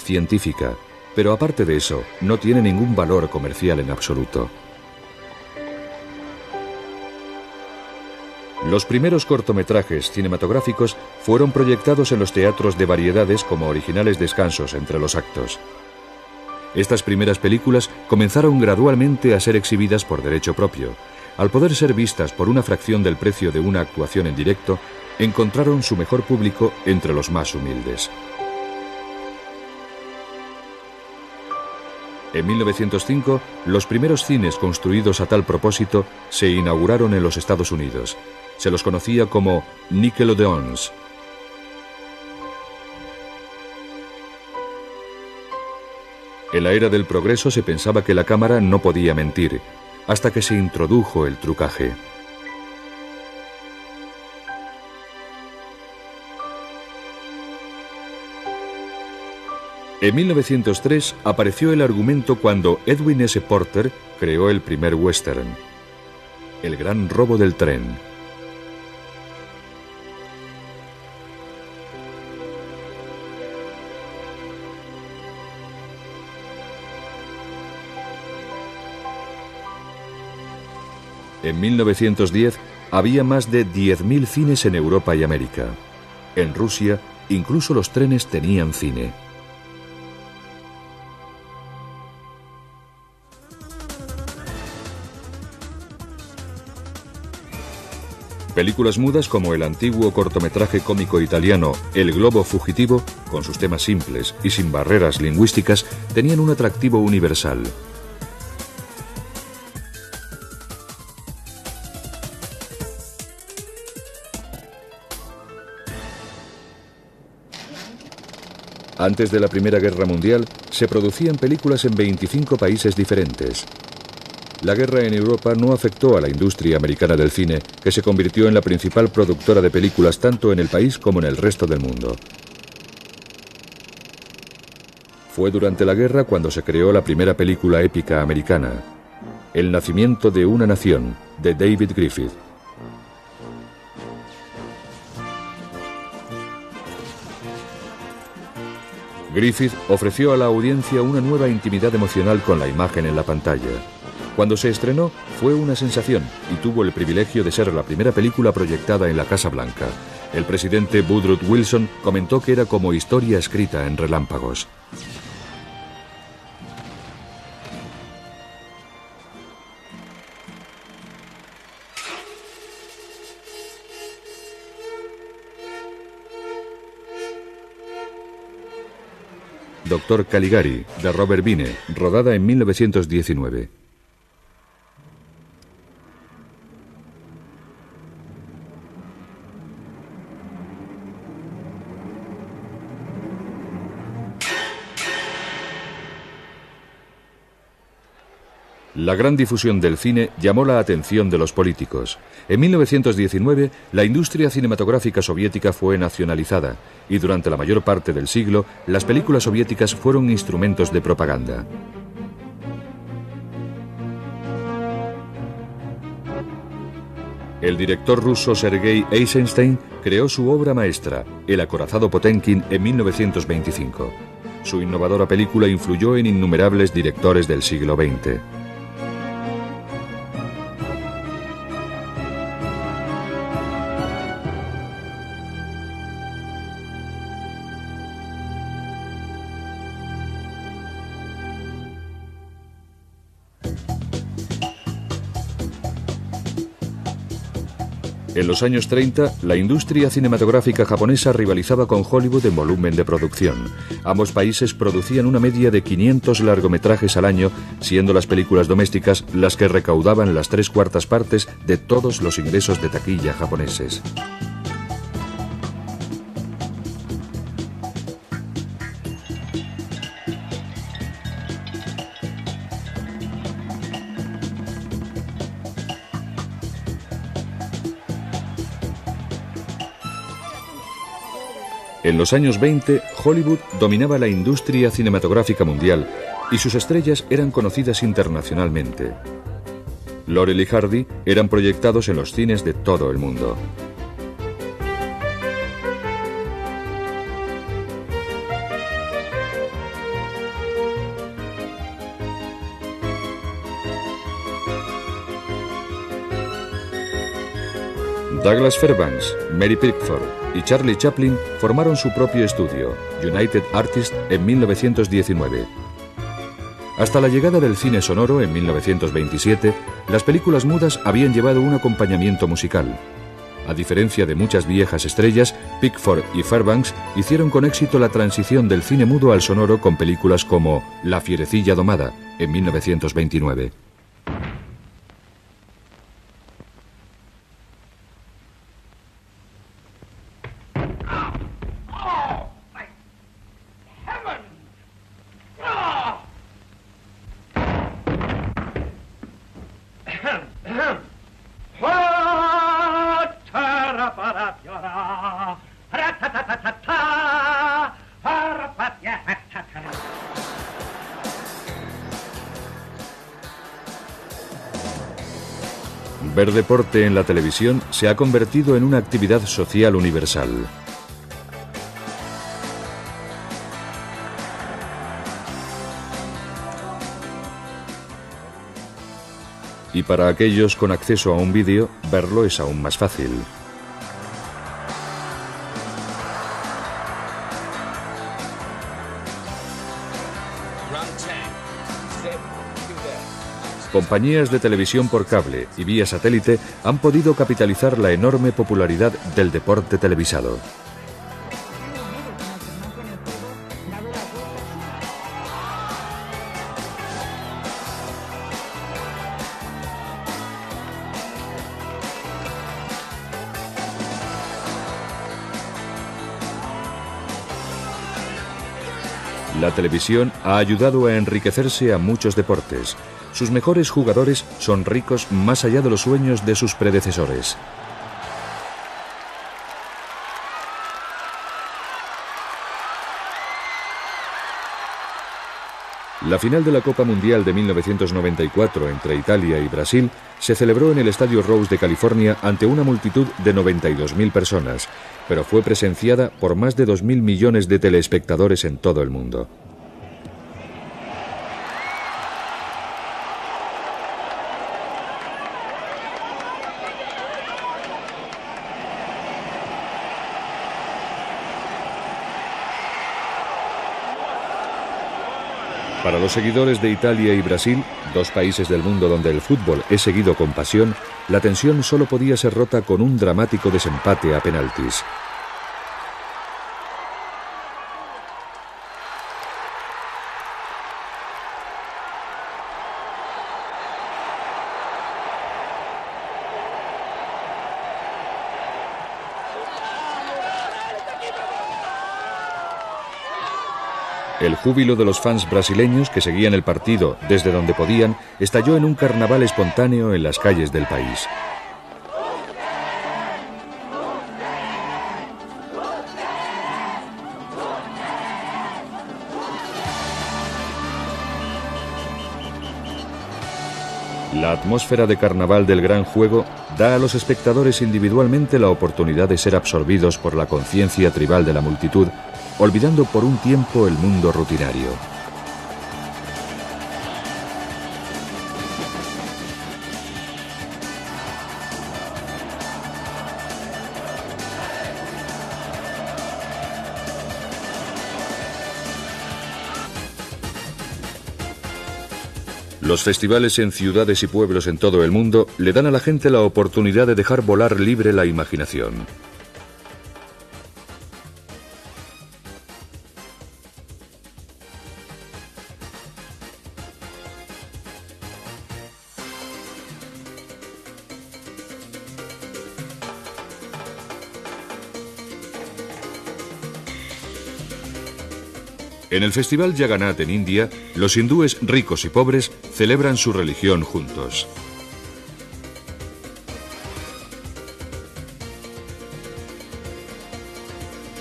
Científica, pero aparte de eso, no tiene ningún valor comercial en absoluto. Los primeros cortometrajes cinematográficos fueron proyectados en los teatros de variedades como originales descansos entre los actos. Estas primeras películas comenzaron gradualmente a ser exhibidas por derecho propio. Al poder ser vistas por una fracción del precio de una actuación en directo, encontraron su mejor público entre los más humildes. En 1905, los primeros cines construidos a tal propósito se inauguraron en los Estados Unidos. Se los conocía como Nickelodeons. En la era del progreso se pensaba que la cámara no podía mentir, hasta que se introdujo el trucaje. En 1903 apareció el argumento cuando Edwin S. Porter creó el primer western, El gran robo del tren. En 1910 había más de 10.000 cines en Europa y América. En Rusia, incluso los trenes tenían cine. Películas mudas como el antiguo cortometraje cómico italiano El globo fugitivo, con sus temas simples y sin barreras lingüísticas, tenían un atractivo universal. Antes de la Primera Guerra Mundial, se producían películas en 25 países diferentes. La guerra en Europa no afectó a la industria americana del cine, que se convirtió en la principal productora de películas tanto en el país como en el resto del mundo. Fue durante la guerra cuando se creó la primera película épica americana, El nacimiento de una nación, de David Griffith. Griffith ofreció a la audiencia una nueva intimidad emocional con la imagen en la pantalla. Cuando se estrenó, fue una sensación y tuvo el privilegio de ser la primera película proyectada en la Casa Blanca. El presidente Woodrow Wilson comentó que era como historia escrita en relámpagos. Dr. Caligari, de Robert Vine, rodada en 1919. La gran difusión del cine llamó la atención de los políticos. En 1919, la industria cinematográfica soviética fue nacionalizada y durante la mayor parte del siglo, las películas soviéticas fueron instrumentos de propaganda. El director ruso Sergei Eisenstein creó su obra maestra, El acorazado Potemkin, en 1925. Su innovadora película influyó en innumerables directores del siglo XX. En los años 30, la industria cinematográfica japonesa rivalizaba con Hollywood en volumen de producción. Ambos países producían una media de 500 largometrajes al año, siendo las películas domésticas las que recaudaban las 3/4 partes de todos los ingresos de taquilla japoneses. En los años 20, Hollywood dominaba la industria cinematográfica mundial y sus estrellas eran conocidas internacionalmente. Laurel y Hardy eran proyectados en los cines de todo el mundo. Douglas Fairbanks, Mary Pickford y Charlie Chaplin formaron su propio estudio, United Artists, en 1919. Hasta la llegada del cine sonoro en 1927, las películas mudas habían llevado un acompañamiento musical. A diferencia de muchas viejas estrellas, Pickford y Fairbanks hicieron con éxito la transición del cine mudo al sonoro con películas como La fierecilla domada, en 1929. Ver deporte en la televisión se ha convertido en una actividad social universal. Y para aquellos con acceso a un vídeo, verlo es aún más fácil. Compañías de televisión por cable y vía satélite han podido capitalizar la enorme popularidad del deporte televisado. La televisión ha ayudado a enriquecerse a muchos deportes. Sus mejores jugadores son ricos más allá de los sueños de sus predecesores. La final de la Copa Mundial de 1994 entre Italia y Brasil se celebró en el Estadio Rose de California ante una multitud de 92.000 personas, pero fue presenciada por más de 2.000 millones de telespectadores en todo el mundo. Para los seguidores de Italia y Brasil, dos países del mundo donde el fútbol es seguido con pasión, la tensión solo podía ser rota con un dramático desempate a penaltis. El júbilo de los fans brasileños que seguían el partido desde donde podían estalló en un carnaval espontáneo en las calles del país. La atmósfera de carnaval del gran juego da a los espectadores individualmente la oportunidad de ser absorbidos por la conciencia tribal de la multitud, olvidando por un tiempo el mundo rutinario. Los festivales en ciudades y pueblos en todo el mundo le dan a la gente la oportunidad de dejar volar libre la imaginación. En el festival Jagannath en India, los hindúes ricos y pobres celebran su religión juntos.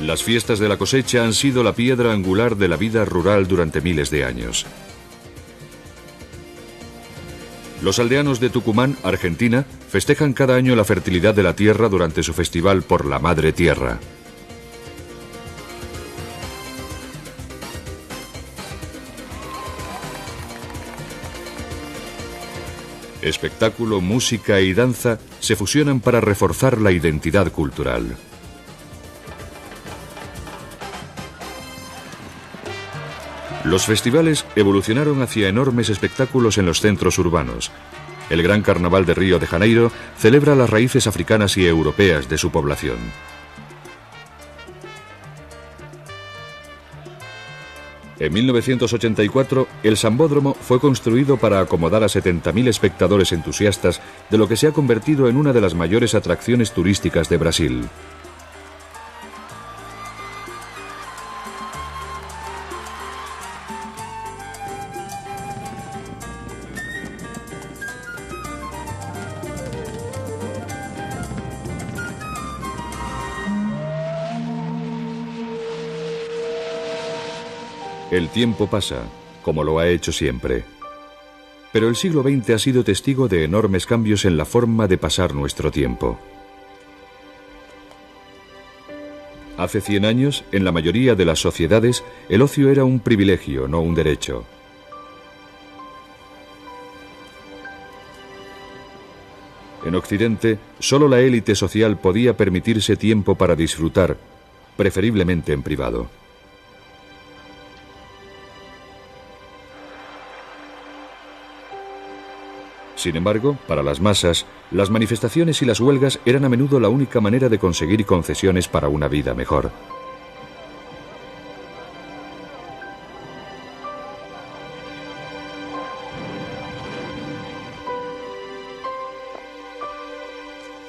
Las fiestas de la cosecha han sido la piedra angular de la vida rural durante miles de años. Los aldeanos de Tucumán, Argentina, festejan cada año la fertilidad de la tierra durante su festival por la Madre Tierra. Espectáculo, música y danza se fusionan para reforzar la identidad cultural. Los festivales evolucionaron hacia enormes espectáculos en los centros urbanos. El Gran Carnaval de Río de Janeiro celebra las raíces africanas y europeas de su población. En 1984, el Sambódromo fue construido para acomodar a 70.000 espectadores entusiastas de lo que se ha convertido en una de las mayores atracciones turísticas de Brasil. El tiempo pasa, como lo ha hecho siempre. Pero el siglo XX ha sido testigo de enormes cambios en la forma de pasar nuestro tiempo. Hace 100 años, en la mayoría de las sociedades, el ocio era un privilegio, no un derecho. En Occidente, solo la élite social podía permitirse tiempo para disfrutar, preferiblemente en privado. Sin embargo, para las masas, las manifestaciones y las huelgas eran a menudo la única manera de conseguir concesiones para una vida mejor.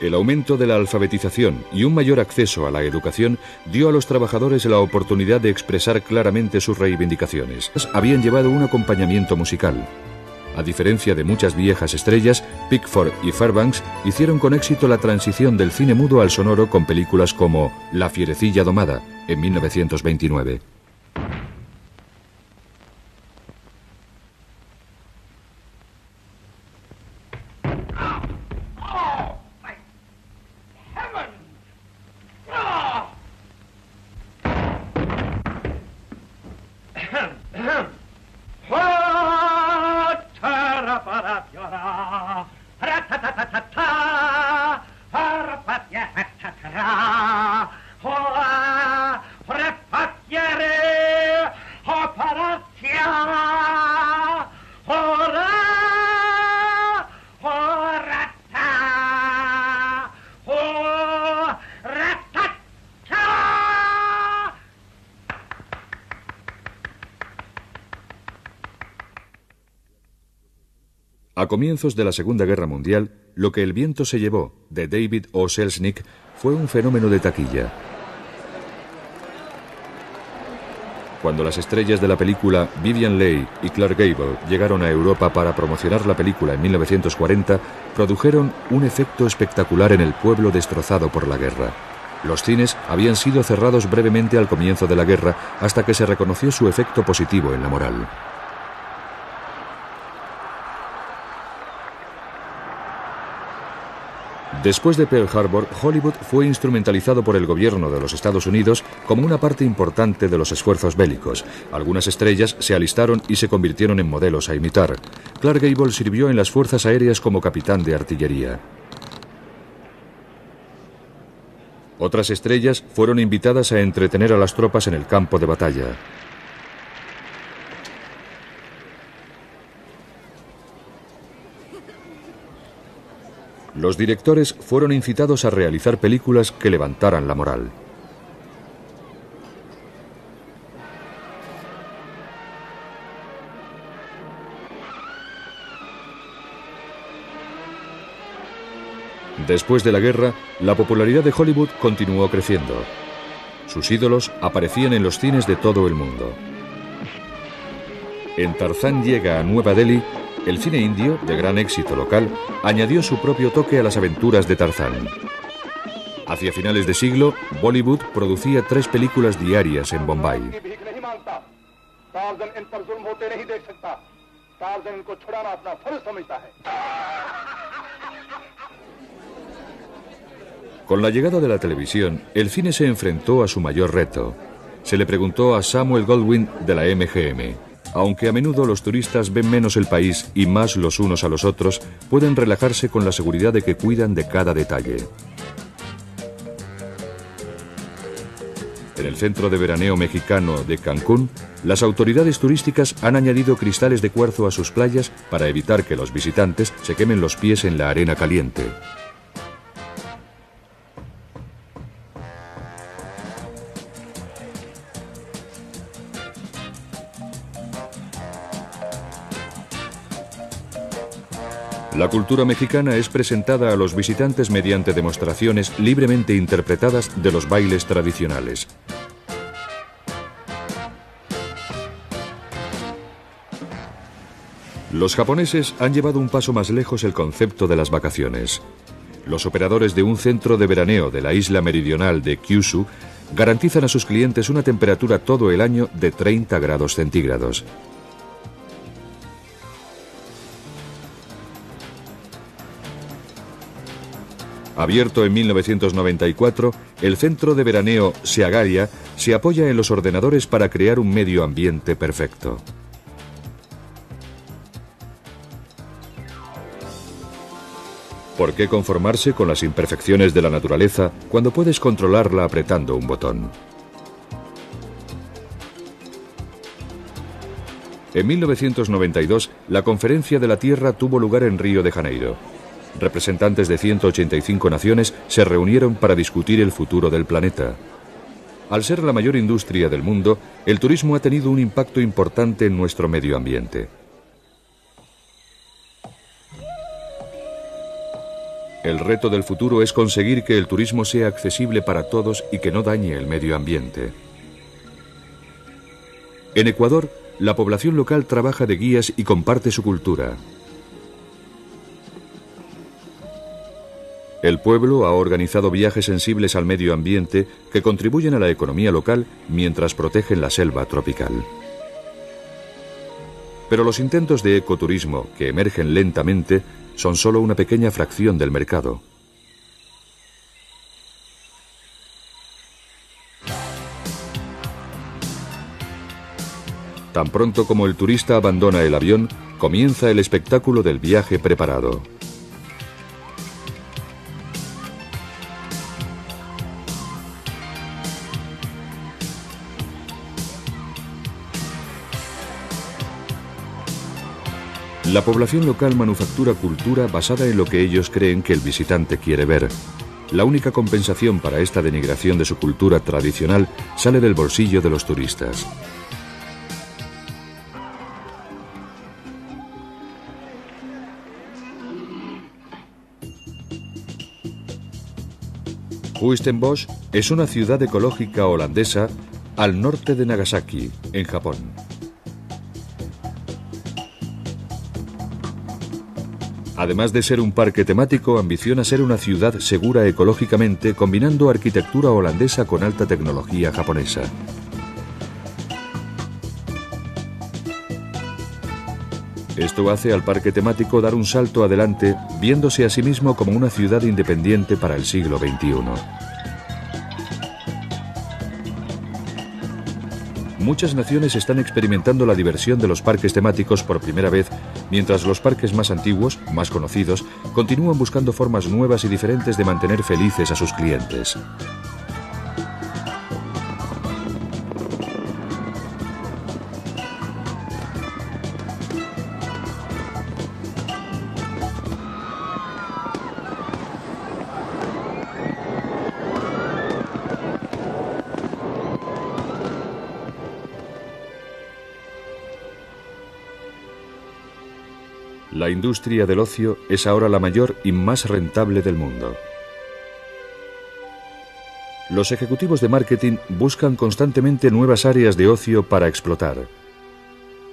El aumento de la alfabetización y un mayor acceso a la educación dio a los trabajadores la oportunidad de expresar claramente sus reivindicaciones. Habían llevado un acompañamiento musical. A diferencia de muchas viejas estrellas, Pickford y Fairbanks hicieron con éxito la transición del cine mudo al sonoro con películas como La fierecilla domada, en 1929. A comienzos de la Segunda Guerra Mundial, Lo que el viento se llevó, de David O. Selznick, fue un fenómeno de taquilla. Cuando las estrellas de la película Vivien Leigh y Clark Gable llegaron a Europa para promocionar la película en 1940, produjeron un efecto espectacular en el pueblo destrozado por la guerra. Los cines habían sido cerrados brevemente al comienzo de la guerra hasta que se reconoció su efecto positivo en la moral. Después de Pearl Harbor, Hollywood fue instrumentalizado por el gobierno de los Estados Unidos como una parte importante de los esfuerzos bélicos. Algunas estrellas se alistaron y se convirtieron en modelos a imitar. Clark Gable sirvió en las fuerzas aéreas como capitán de artillería. Otras estrellas fueron invitadas a entretener a las tropas en el campo de batalla. Los directores fueron incitados a realizar películas que levantaran la moral. Después de la guerra, la popularidad de Hollywood continuó creciendo. Sus ídolos aparecían en los cines de todo el mundo. En Tarzán llega a Nueva Delhi, el cine indio, de gran éxito local, añadió su propio toque a las aventuras de Tarzán. Hacia finales de siglo, Bollywood producía 3 películas diarias en Bombay. Con la llegada de la televisión, el cine se enfrentó a su mayor reto. Se le preguntó a Samuel Goldwyn de la MGM. Aunque a menudo los turistas ven menos el país y más los unos a los otros, pueden relajarse con la seguridad de que cuidan de cada detalle. En el centro de veraneo mexicano de Cancún, las autoridades turísticas han añadido cristales de cuarzo a sus playas para evitar que los visitantes se quemen los pies en la arena caliente. La cultura mexicana es presentada a los visitantes mediante demostraciones libremente interpretadas de los bailes tradicionales. Los japoneses han llevado un paso más lejos el concepto de las vacaciones. Los operadores de un centro de veraneo de la isla meridional de Kyushu garantizan a sus clientes una temperatura todo el año de 30 grados centígrados. Abierto en 1994, el centro de veraneo Seagaria se apoya en los ordenadores para crear un medio ambiente perfecto. ¿Por qué conformarse con las imperfecciones de la naturaleza cuando puedes controlarla apretando un botón? En 1992, la Conferencia de la Tierra tuvo lugar en Río de Janeiro. Representantes de 185 naciones se reunieron para discutir el futuro del planeta. Al ser la mayor industria del mundo, el turismo ha tenido un impacto importante en nuestro medio ambiente. El reto del futuro es conseguir que el turismo sea accesible para todos y que no dañe el medio ambiente. En Ecuador, la población local trabaja de guías y comparte su cultura. El pueblo ha organizado viajes sensibles al medio ambiente que contribuyen a la economía local mientras protegen la selva tropical. Pero los intentos de ecoturismo, que emergen lentamente, son solo una pequeña fracción del mercado. Tan pronto como el turista abandona el avión, comienza el espectáculo del viaje preparado. La población local manufactura cultura basada en lo que ellos creen que el visitante quiere ver. La única compensación para esta denigración de su cultura tradicional sale del bolsillo de los turistas. Huistenbosch es una ciudad ecológica holandesa al norte de Nagasaki, en Japón. Además de ser un parque temático, ambiciona ser una ciudad segura ecológicamente, combinando arquitectura holandesa con alta tecnología japonesa. Esto hace al parque temático dar un salto adelante, viéndose a sí mismo como una ciudad independiente para el siglo XXI. Muchas naciones están experimentando la diversión de los parques temáticos por primera vez, mientras los parques más antiguos, más conocidos, continúan buscando formas nuevas y diferentes de mantener felices a sus clientes. La industria del ocio es ahora la mayor y más rentable del mundo. Los ejecutivos de marketing buscan constantemente nuevas áreas de ocio para explotar.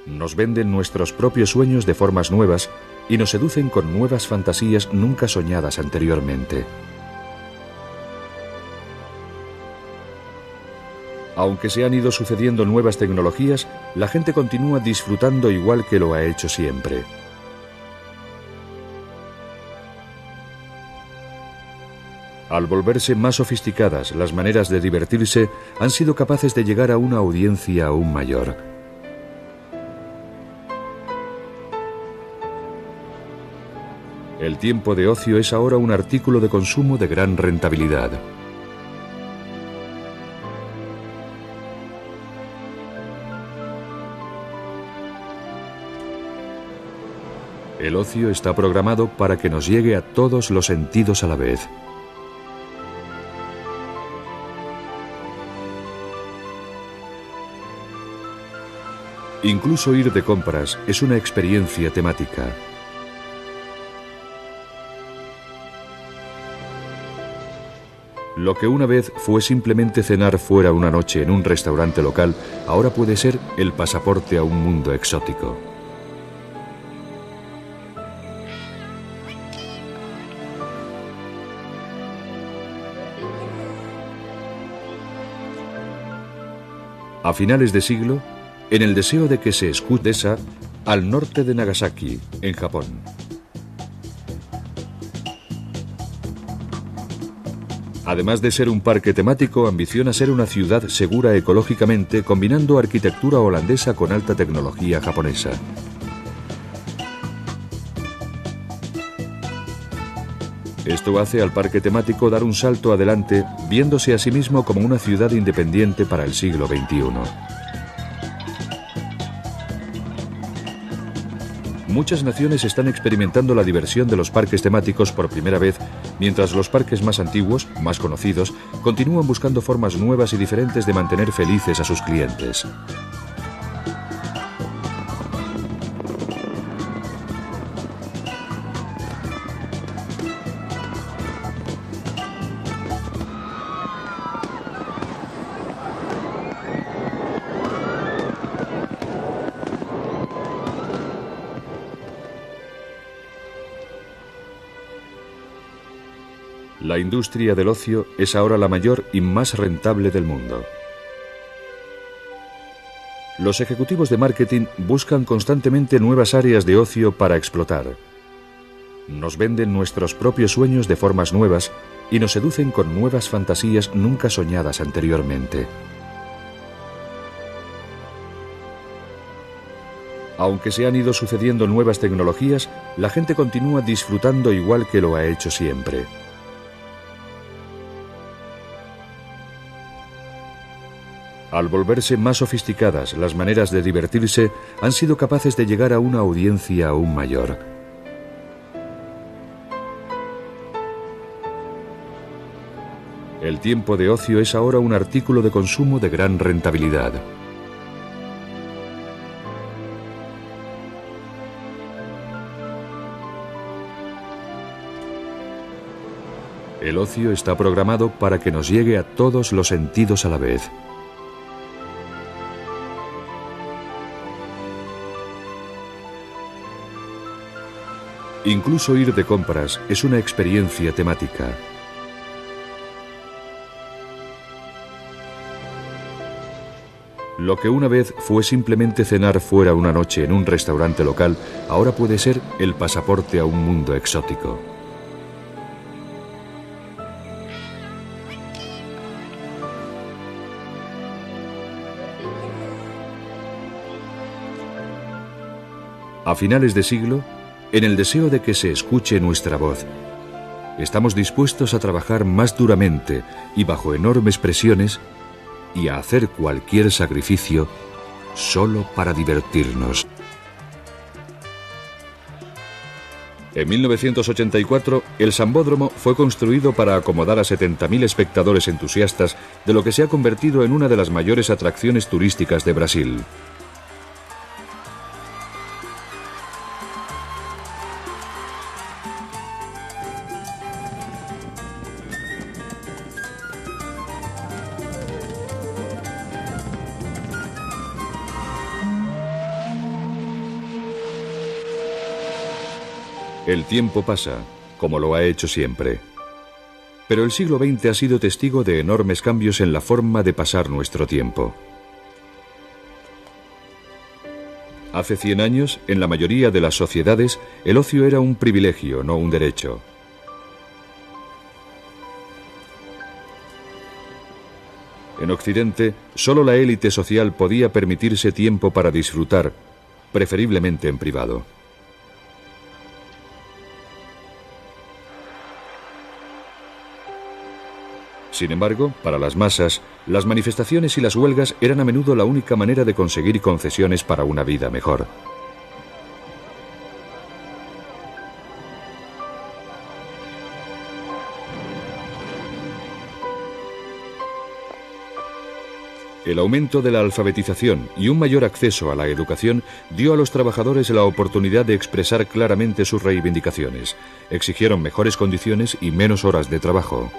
Nos venden nuestros propios sueños de formas nuevas y nos seducen con nuevas fantasías nunca soñadas anteriormente. Aunque se han ido sucediendo nuevas tecnologías, la gente continúa disfrutando igual que lo ha hecho siempre. Al volverse más sofisticadas, las maneras de divertirse han sido capaces de llegar a una audiencia aún mayor. El tiempo de ocio es ahora un artículo de consumo de gran rentabilidad. El ocio está programado para que nos llegue a todos los sentidos a la vez. Incluso ir de compras es una experiencia temática. Lo que una vez fue simplemente cenar fuera una noche en un restaurante local, ahora puede ser el pasaporte a un mundo exótico. A finales de siglo, en el deseo de que se escuche Odessa, al norte de Nagasaki, en Japón. Además de ser un parque temático, ambiciona ser una ciudad segura ecológicamente, combinando arquitectura holandesa con alta tecnología japonesa. Esto hace al parque temático dar un salto adelante, viéndose a sí mismo como una ciudad independiente para el siglo XXI. Muchas naciones están experimentando la diversión de los parques temáticos por primera vez, mientras los parques más antiguos, más conocidos, continúan buscando formas nuevas y diferentes de mantener felices a sus clientes. La industria del ocio es ahora la mayor y más rentable del mundo. Los ejecutivos de marketing buscan constantemente nuevas áreas de ocio para explotar. Nos venden nuestros propios sueños de formas nuevas y nos seducen con nuevas fantasías nunca soñadas anteriormente. Aunque se han ido sucediendo nuevas tecnologías, la gente continúa disfrutando igual que lo ha hecho siempre. Al volverse más sofisticadas, las maneras de divertirse han sido capaces de llegar a una audiencia aún mayor. El tiempo de ocio es ahora un artículo de consumo de gran rentabilidad. El ocio está programado para que nos llegue a todos los sentidos a la vez. Incluso ir de compras es una experiencia temática. Lo que una vez fue simplemente cenar fuera una noche en un restaurante local, ahora puede ser el pasaporte a un mundo exótico. A finales de siglo, en el deseo de que se escuche nuestra voz, estamos dispuestos a trabajar más duramente y bajo enormes presiones y a hacer cualquier sacrificio solo para divertirnos. En 1984, el Sambódromo fue construido para acomodar a 70.000 espectadores entusiastas de lo que se ha convertido en una de las mayores atracciones turísticas de Brasil. El tiempo pasa, como lo ha hecho siempre. Pero el siglo XX ha sido testigo de enormes cambios en la forma de pasar nuestro tiempo. Hace 100 años, en la mayoría de las sociedades, el ocio era un privilegio, no un derecho. En Occidente, solo la élite social podía permitirse tiempo para disfrutar, preferiblemente en privado. Sin embargo, para las masas, las manifestaciones y las huelgas eran a menudo la única manera de conseguir concesiones para una vida mejor. El aumento de la alfabetización y un mayor acceso a la educación dio a los trabajadores la oportunidad de expresar claramente sus reivindicaciones. Exigieron mejores condiciones y menos horas de trabajo.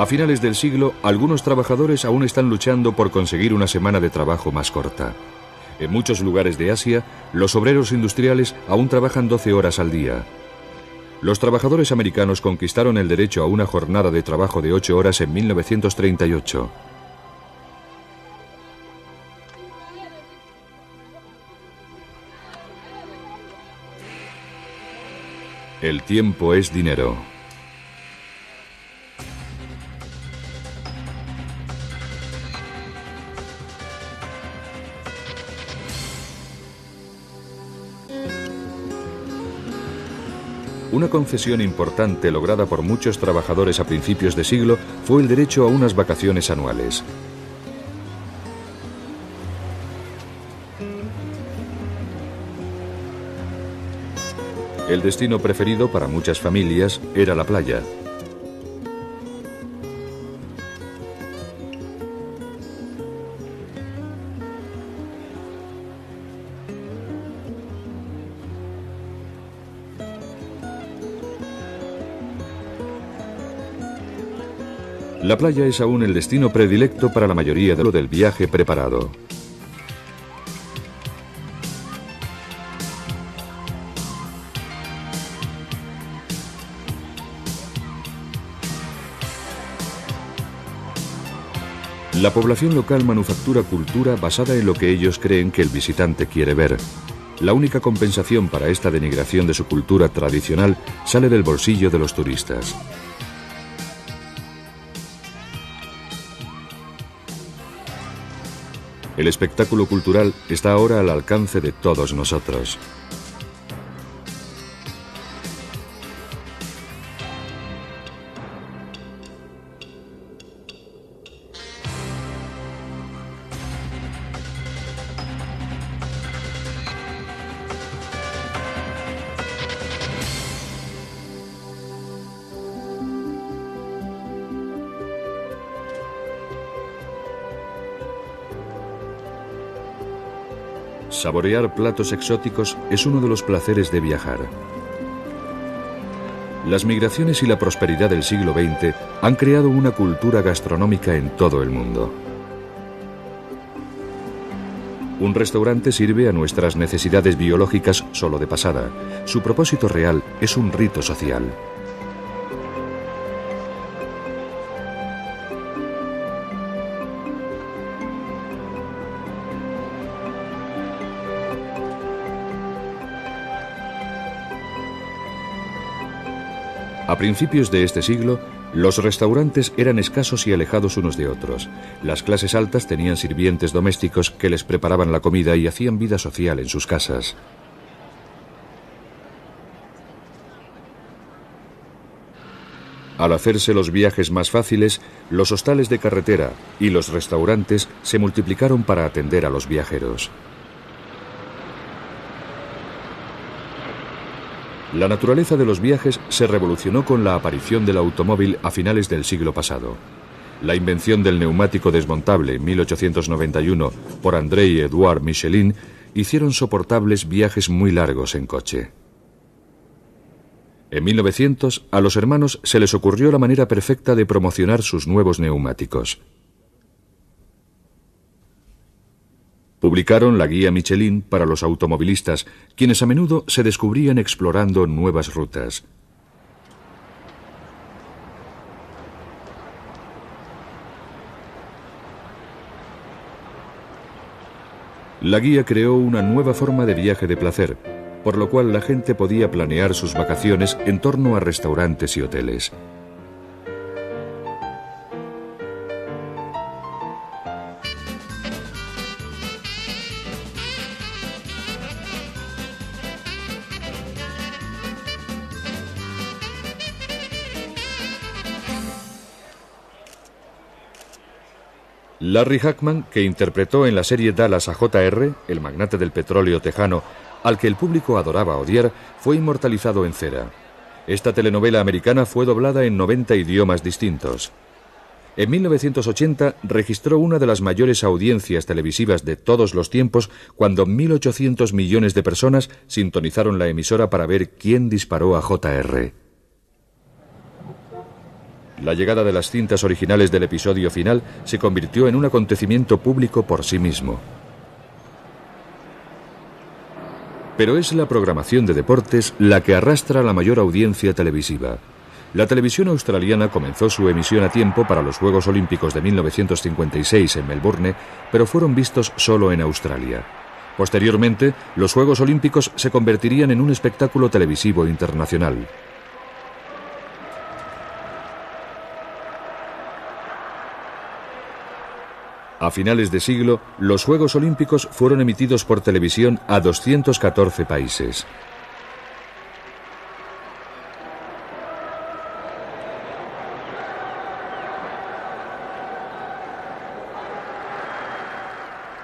A finales del siglo, algunos trabajadores aún están luchando por conseguir una semana de trabajo más corta. En muchos lugares de Asia, los obreros industriales aún trabajan 12 horas al día. Los trabajadores americanos conquistaron el derecho a una jornada de trabajo de 8 horas en 1938. El tiempo es dinero. Una concesión importante lograda por muchos trabajadores a principios de siglo fue el derecho a unas vacaciones anuales. El destino preferido para muchas familias era la playa. La playa es aún el destino predilecto para la mayoría del viaje preparado. La población local manufactura cultura basada en lo que ellos creen que el visitante quiere ver. La única compensación para esta denigración de su cultura tradicional sale del bolsillo de los turistas. El espectáculo cultural está ahora al alcance de todos nosotros. Saborear platos exóticos es uno de los placeres de viajar. Las migraciones y la prosperidad del siglo XX han creado una cultura gastronómica en todo el mundo. Un restaurante sirve a nuestras necesidades biológicas solo de pasada. Su propósito real es un rito social. A principios de este siglo, los restaurantes eran escasos y alejados unos de otros. Las clases altas tenían sirvientes domésticos que les preparaban la comida y hacían vida social en sus casas. Al hacerse los viajes más fáciles, los hostales de carretera y los restaurantes se multiplicaron para atender a los viajeros. La naturaleza de los viajes se revolucionó con la aparición del automóvil a finales del siglo pasado. La invención del neumático desmontable en 1891 por André y Edouard Michelin hicieron soportables viajes muy largos en coche. En 1900, a los hermanos se les ocurrió la manera perfecta de promocionar sus nuevos neumáticos. Publicaron la guía Michelin para los automovilistas, quienes a menudo se descubrían explorando nuevas rutas. La guía creó una nueva forma de viaje de placer, por lo cual la gente podía planear sus vacaciones en torno a restaurantes y hoteles. Larry Hagman, que interpretó en la serie Dallas a J.R., el magnate del petróleo tejano, al que el público adoraba odiar, fue inmortalizado en cera. Esta telenovela americana fue doblada en 90 idiomas distintos. En 1980 registró una de las mayores audiencias televisivas de todos los tiempos cuando 1.800 millones de personas sintonizaron la emisora para ver quién disparó a J.R. La llegada de las cintas originales del episodio final se convirtió en un acontecimiento público por sí mismo. Pero es la programación de deportes la que arrastra la mayor audiencia televisiva. La televisión australiana comenzó su emisión a tiempo para los Juegos Olímpicos de 1956 en Melbourne, pero fueron vistos solo en Australia. Posteriormente, los Juegos Olímpicos se convertirían en un espectáculo televisivo internacional. A finales de siglo, los Juegos Olímpicos fueron emitidos por televisión a 214 países.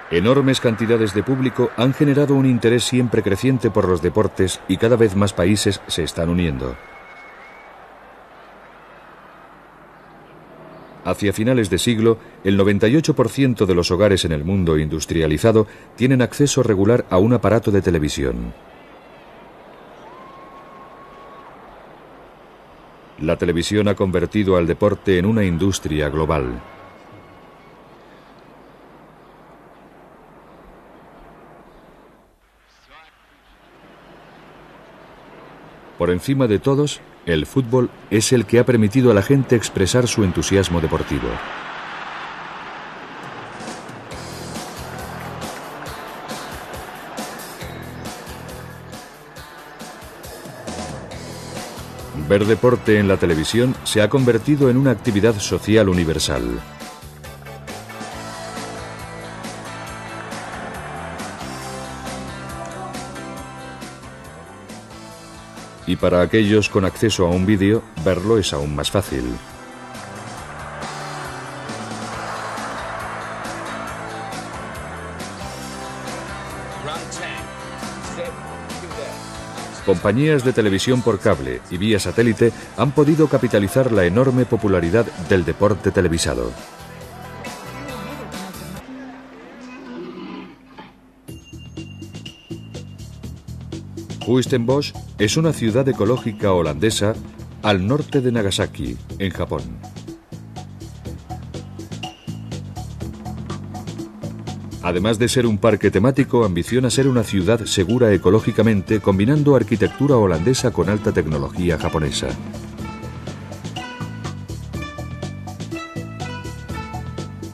Enormes cantidades de público han generado un interés siempre creciente por los deportes y cada vez más países se están uniendo. Hacia finales de siglo, el 98% de los hogares en el mundo industrializado tienen acceso regular a un aparato de televisión. La televisión ha convertido al deporte en una industria global. Por encima de todos, el fútbol es el que ha permitido a la gente expresar su entusiasmo deportivo. Ver deporte en la televisión se ha convertido en una actividad social universal. Y para aquellos con acceso a un vídeo, verlo es aún más fácil. Compañías de televisión por cable y vía satélite han podido capitalizar la enorme popularidad del deporte televisado. Huistenbosch es una ciudad ecológica holandesa al norte de Nagasaki, en Japón. Además de ser un parque temático, ambiciona ser una ciudad segura ecológicamente, combinando arquitectura holandesa con alta tecnología japonesa.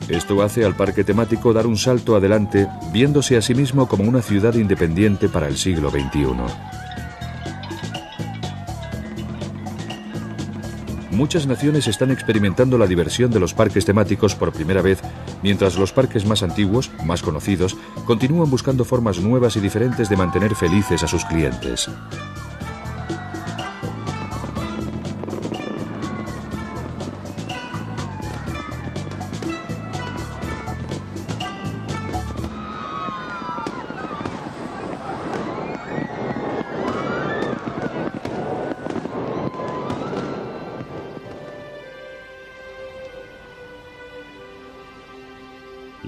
Esto hace al parque temático dar un salto adelante, viéndose a sí mismo como una ciudad independiente para el siglo XXI. Muchas naciones están experimentando la diversión de los parques temáticos por primera vez, mientras los parques más antiguos, más conocidos, continúan buscando formas nuevas y diferentes de mantener felices a sus clientes.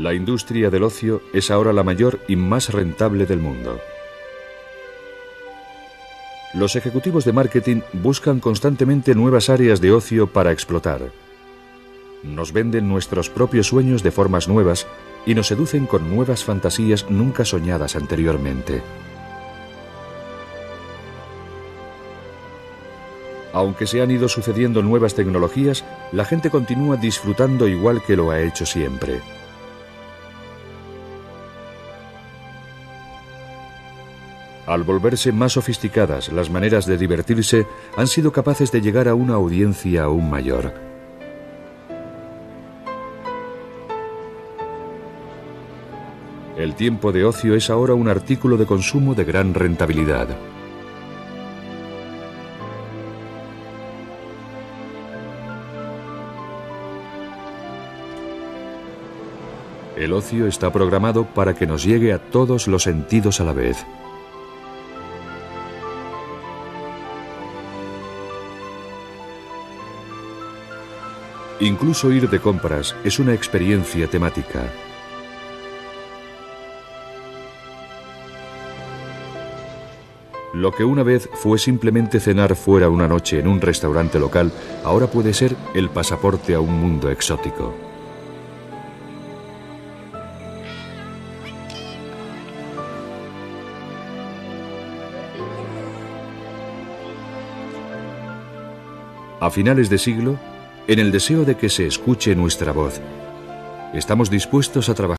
La industria del ocio es ahora la mayor y más rentable del mundo. Los ejecutivos de marketing buscan constantemente nuevas áreas de ocio para explotar. Nos venden nuestros propios sueños de formas nuevas y nos seducen con nuevas fantasías nunca soñadas anteriormente. Aunque se han ido sucediendo nuevas tecnologías, la gente continúa disfrutando igual que lo ha hecho siempre. Al volverse más sofisticadas, las maneras de divertirse han sido capaces de llegar a una audiencia aún mayor. El tiempo de ocio es ahora un artículo de consumo de gran rentabilidad. El ocio está programado para que nos llegue a todos los sentidos a la vez. Incluso ir de compras es una experiencia temática. Lo que una vez fue simplemente cenar fuera una noche en un restaurante local, ahora puede ser el pasaporte a un mundo exótico. A finales de siglo, en el deseo de que se escuche nuestra voz, estamos dispuestos a trabajar